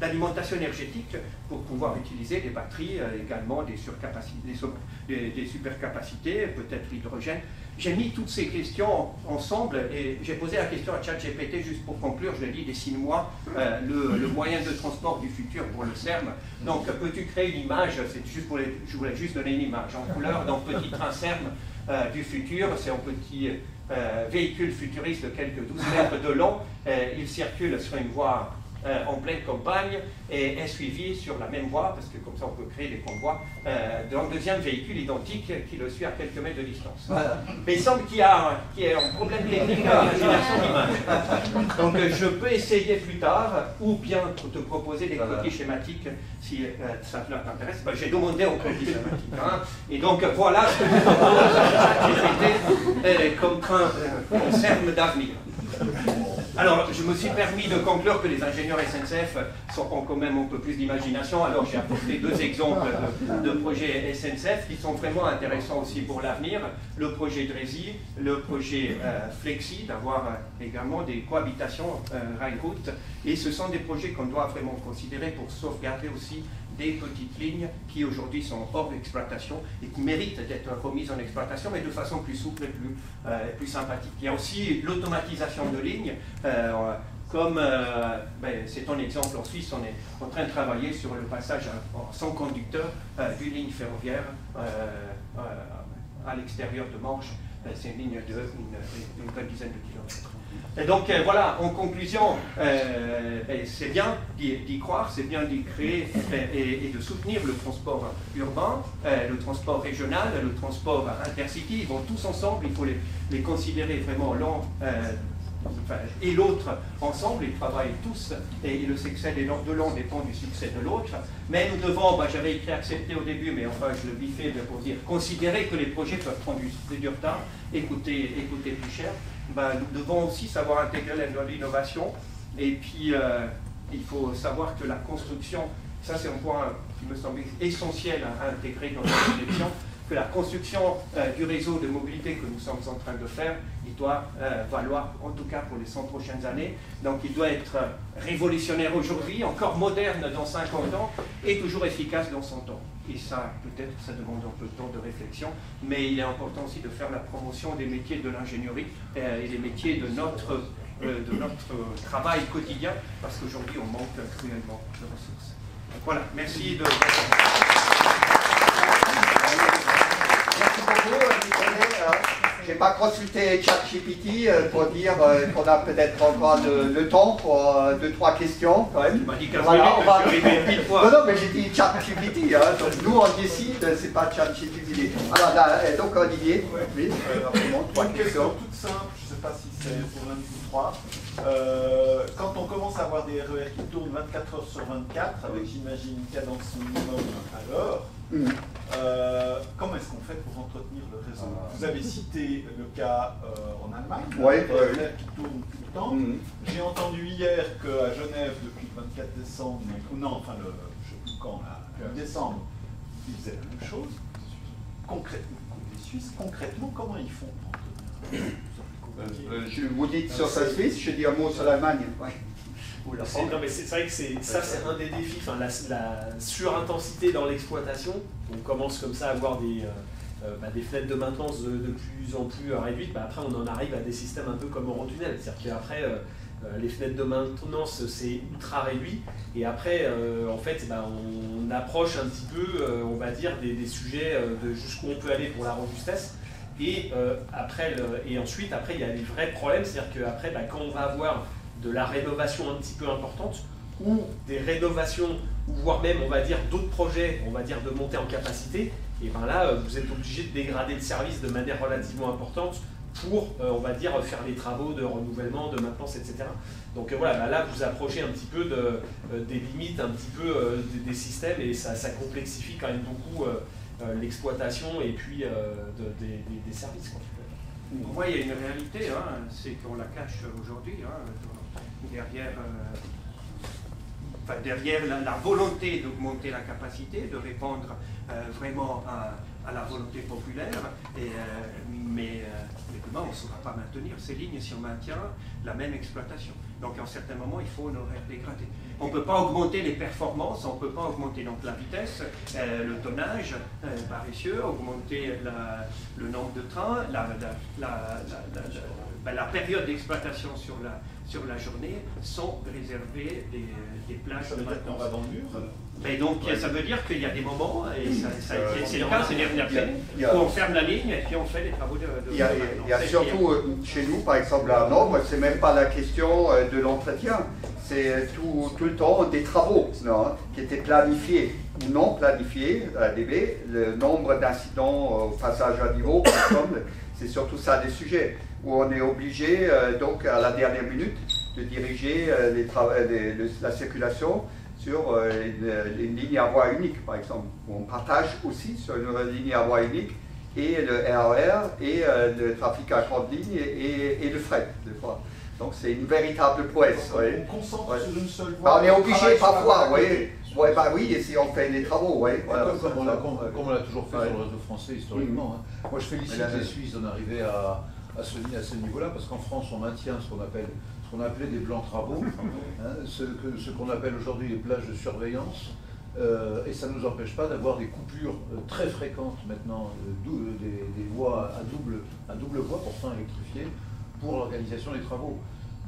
d'alimentation énergétique pour pouvoir utiliser des batteries, également des supercapacités, peut-être l'hydrogène. J'ai mis toutes ces questions ensemble et j'ai posé la question à ChatGPT juste pour conclure, je l'ai dit, dessine-moi le moyen de transport du futur pour le CERN. Donc, peux-tu créer une image, je voulais juste donner une image en couleur d'un petit train CERN du futur, c'est un petit véhicule futuriste de quelques 12 mètres de long, il circule sur une voie en pleine campagne et est suivi sur la même voie, parce que comme ça on peut créer des convois, d'un deuxième véhicule identique qui le suit à quelques mètres de distance. Voilà. Mais il semble qu'il y a un problème technique dans la génération d'image. Donc je peux essayer plus tard, ou bien te proposer des coquilles schématiques si ça t'intéresse. Ben, j'ai demandé aux coquilles schématiques. Hein. Et donc voilà ce que je propose comme train CERN d'avenir. Alors, je me suis permis de conclure que les ingénieurs SNCF ont quand même un peu plus d'imagination. Alors, j'ai apporté deux exemples de projets SNCF qui sont vraiment intéressants aussi pour l'avenir. Le projet Drézy, le projet Flexi, d'avoir également des cohabitations rail-route. Et ce sont des projets qu'on doit vraiment considérer pour sauvegarder aussi des petites lignes qui aujourd'hui sont hors d'exploitation et qui méritent d'être remises en exploitation, mais de façon plus souple et plus sympathique. Il y a aussi l'automatisation de lignes, comme c'est un exemple en Suisse, on est en train de travailler sur le passage sans conducteur d'une ligne ferroviaire à l'extérieur de Manche. C'est une ligne d'une bonne dizaine de kilomètres. Et donc voilà, en conclusion, c'est bien d'y croire, c'est bien d'y créer et de soutenir le transport urbain, le transport régional, le transport intercity. Ils vont tous ensemble, il faut les considérer vraiment l'un et l'autre ensemble, ils travaillent tous et le succès de l'un dépend du succès de l'autre. Mais nous devons, j'avais écrit accepter au début, mais enfin je le biffais pour dire considérer que les projets peuvent prendre du retard, écouter plus cher. Nous devons aussi savoir intégrer l'innovation et puis il faut savoir que la construction, ça c'est un point qui me semble essentiel à intégrer dans notre réflexion, que la construction du réseau de mobilité que nous sommes en train de faire, il doit valoir, en tout cas pour les 100 prochaines années, donc il doit être révolutionnaire aujourd'hui, encore moderne dans 50 ans, et toujours efficace dans 100 ans. Et ça, peut-être, ça demande un peu de temps de réflexion, mais il est important aussi de faire la promotion des métiers de l'ingénierie et des métiers de notre travail quotidien, parce qu'aujourd'hui, on manque cruellement de ressources. Donc voilà, merci de... Merci beaucoup, je n'ai pas consulté ChatGPT pour dire qu'on a peut-être encore le temps pour 2-3 questions quand même. Tu m'as dit qu'à voilà, on va... fois. Non, mais j'ai dit ChatGPT, hein, donc nous on décide, c'est pas ChatGPT. Alors là, donc Olivier, oui, trois questions toutes simples, je ne sais pas si c'est pour l'un de vous trois. Quand on commence à avoir des RER qui tournent 24 heures sur 24, avec j'imagine une cadence minimum à l'heure, comment est-ce qu'on fait pour entretenir le réseau? Vous avez cité le cas en Allemagne, qui tourne tout le temps. J'ai entendu hier qu'à Genève, depuis le 24 décembre, je ne sais plus quand, là, décembre, ils faisaient la même chose. Concrètement, les Suisses, concrètement, comment ils font pour entretenir? Je vous dis sur la Suisse, je dis un mot sur l'Allemagne. Ouais. Non, mais c'est vrai que c'est un des défis, la surintensité dans l'exploitation. On commence comme ça à avoir des fenêtres de maintenance de plus en plus réduites. Après, on en arrive à des systèmes un peu comme Eurotunnel. C'est-à-dire qu'après, les fenêtres de maintenance, c'est ultra réduit. Et après, en fait, on approche un petit peu, on va dire, des sujets de jusqu'où on peut aller pour la robustesse. Et, ensuite, il y a des vrais problèmes. C'est-à-dire qu'après, quand on va avoir de la rénovation un petit peu importante, ou des rénovations, ou voire même, on va dire, d'autres projets, on va dire, de montée en capacité, et ben là, vous êtes obligé de dégrader le service de manière relativement importante pour, on va dire, faire les travaux de renouvellement, de maintenance, etc. Donc voilà, là vous approchez un petit peu des limites, un petit peu des systèmes, et ça complexifie quand même beaucoup l'exploitation et puis des services, quoi. Pour moi, il y a une réalité, hein, c'est qu'on la cache aujourd'hui, hein, derrière la volonté d'augmenter la capacité, de répondre vraiment à la volonté populaire, mais demain on ne saura pas maintenir ces lignes si on maintient la même exploitation. Donc à un certain moment, il faut un horaire dégradé. On ne peut pas augmenter les performances, on ne peut pas augmenter donc la vitesse, le tonnage paresseux, augmenter le nombre de trains, la période d'exploitation sur la journée sont réservées des plages de maintenance. On va dans le mur. Mais donc ça veut dire qu'il y a des moments, et c'est le cas ces dernières années, où on ferme la ligne et puis on fait les travaux de il y a surtout chez nous, par exemple à Norme, c'est même pas la question de l'entretien, c'est tout le temps des travaux qui étaient planifiés ou non planifiés à la DB. Le nombre d'incidents au passage à niveau, par exemple, c'est surtout ça des sujets où on est obligé donc à la dernière minute de diriger la circulation sur une ligne à voie unique, par exemple, où on partage aussi sur une ligne à voie unique et le RER et le trafic à grande ligne et le fret, des fois. Donc c'est une véritable prouesse. On concentre sur une seule voie. On est obligé parfois, oui, et si on fait des travaux, voilà. Comme on l'a toujours fait sur le réseau français historiquement. Hein. Moi je félicite les Suisses d'en arriver à ce niveau-là, parce qu'en France on maintient ce qu'on appelait des plans travaux, ce qu'on appelle aujourd'hui les plages de surveillance, et ça ne nous empêche pas d'avoir des coupures très fréquentes maintenant, des voies à double voie, pourtant électrifiées, pour l'organisation des travaux.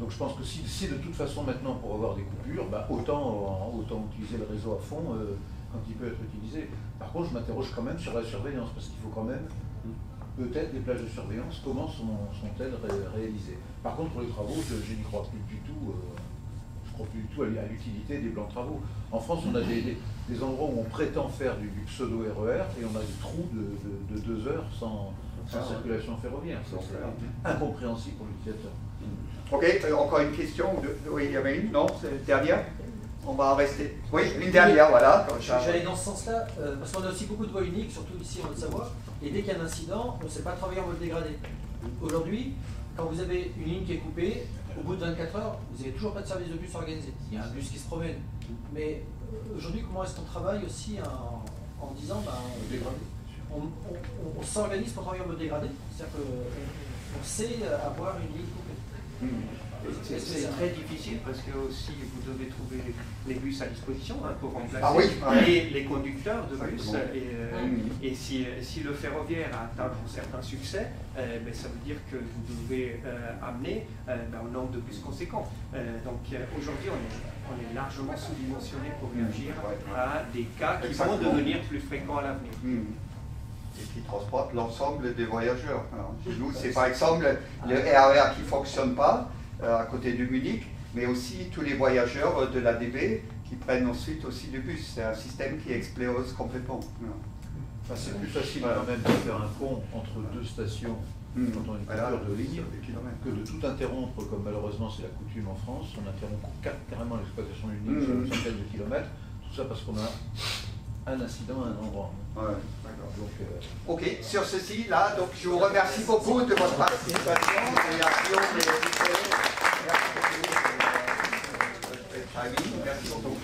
Donc je pense que si de toute façon maintenant pour avoir des coupures, autant utiliser le réseau à fond quand il peut être utilisé. Par contre je m'interroge quand même sur la surveillance, parce qu'il faut quand même peut-être les plages de surveillance, comment sont-elles réalisées. Par contre, pour les travaux, je n'y crois plus du tout. Je crois plus du tout à l'utilité des plans de travaux. En France, on a des endroits où on prétend faire du pseudo-RER et on a des trous de 2 heures sans circulation ferroviaire. C'est incompréhensible pour l'utilisateur. Ok, encore une question. Oui, il y avait une, non? C'est dernière? On va en rester. Oui, une dernière, voilà. J'allais dans ce sens-là, parce qu'on a aussi beaucoup de voies uniques, surtout ici en Haute-Savoie, et dès qu'il y a un incident, on ne sait pas travailler en mode dégradé. Aujourd'hui, quand vous avez une ligne qui est coupée, au bout de 24 heures, vous n'avez toujours pas de service de bus organisé. Il y a un bus qui se promène. Mais aujourd'hui, comment est-ce qu'on travaille aussi en disant, on s'organise pour travailler en mode dégradé, c'est-à-dire qu'on sait avoir une ligne coupée. C'est très difficile parce que aussi vous devez trouver les bus à disposition pour remplacer les conducteurs de bus. Et si le ferroviaire atteint un certain succès, ça veut dire que vous devez amener un nombre de bus conséquent. Donc aujourd'hui, on est largement sous-dimensionné pour réagir à des cas qui vont devenir plus fréquents à l'avenir. Et qui transportent l'ensemble des voyageurs. Alors, chez nous, c'est par exemple le RER qui ne fonctionne pas à côté de Munich, mais aussi tous les voyageurs de la DB qui prennent ensuite aussi le bus. C'est un système qui explose complètement. Enfin, c'est plus facile quand même de faire un pont entre deux stations quand on a une coupure de ligne que de tout interrompre, comme malheureusement c'est la coutume en France. On interrompt carrément l'exploitation d'une ligne sur une centaine de kilomètres. Tout ça parce qu'on a un incident à un endroit. Ok, sur ceci, là, donc je vous remercie beaucoup de votre participation et l'action des Merci beaucoup. Merci beaucoup.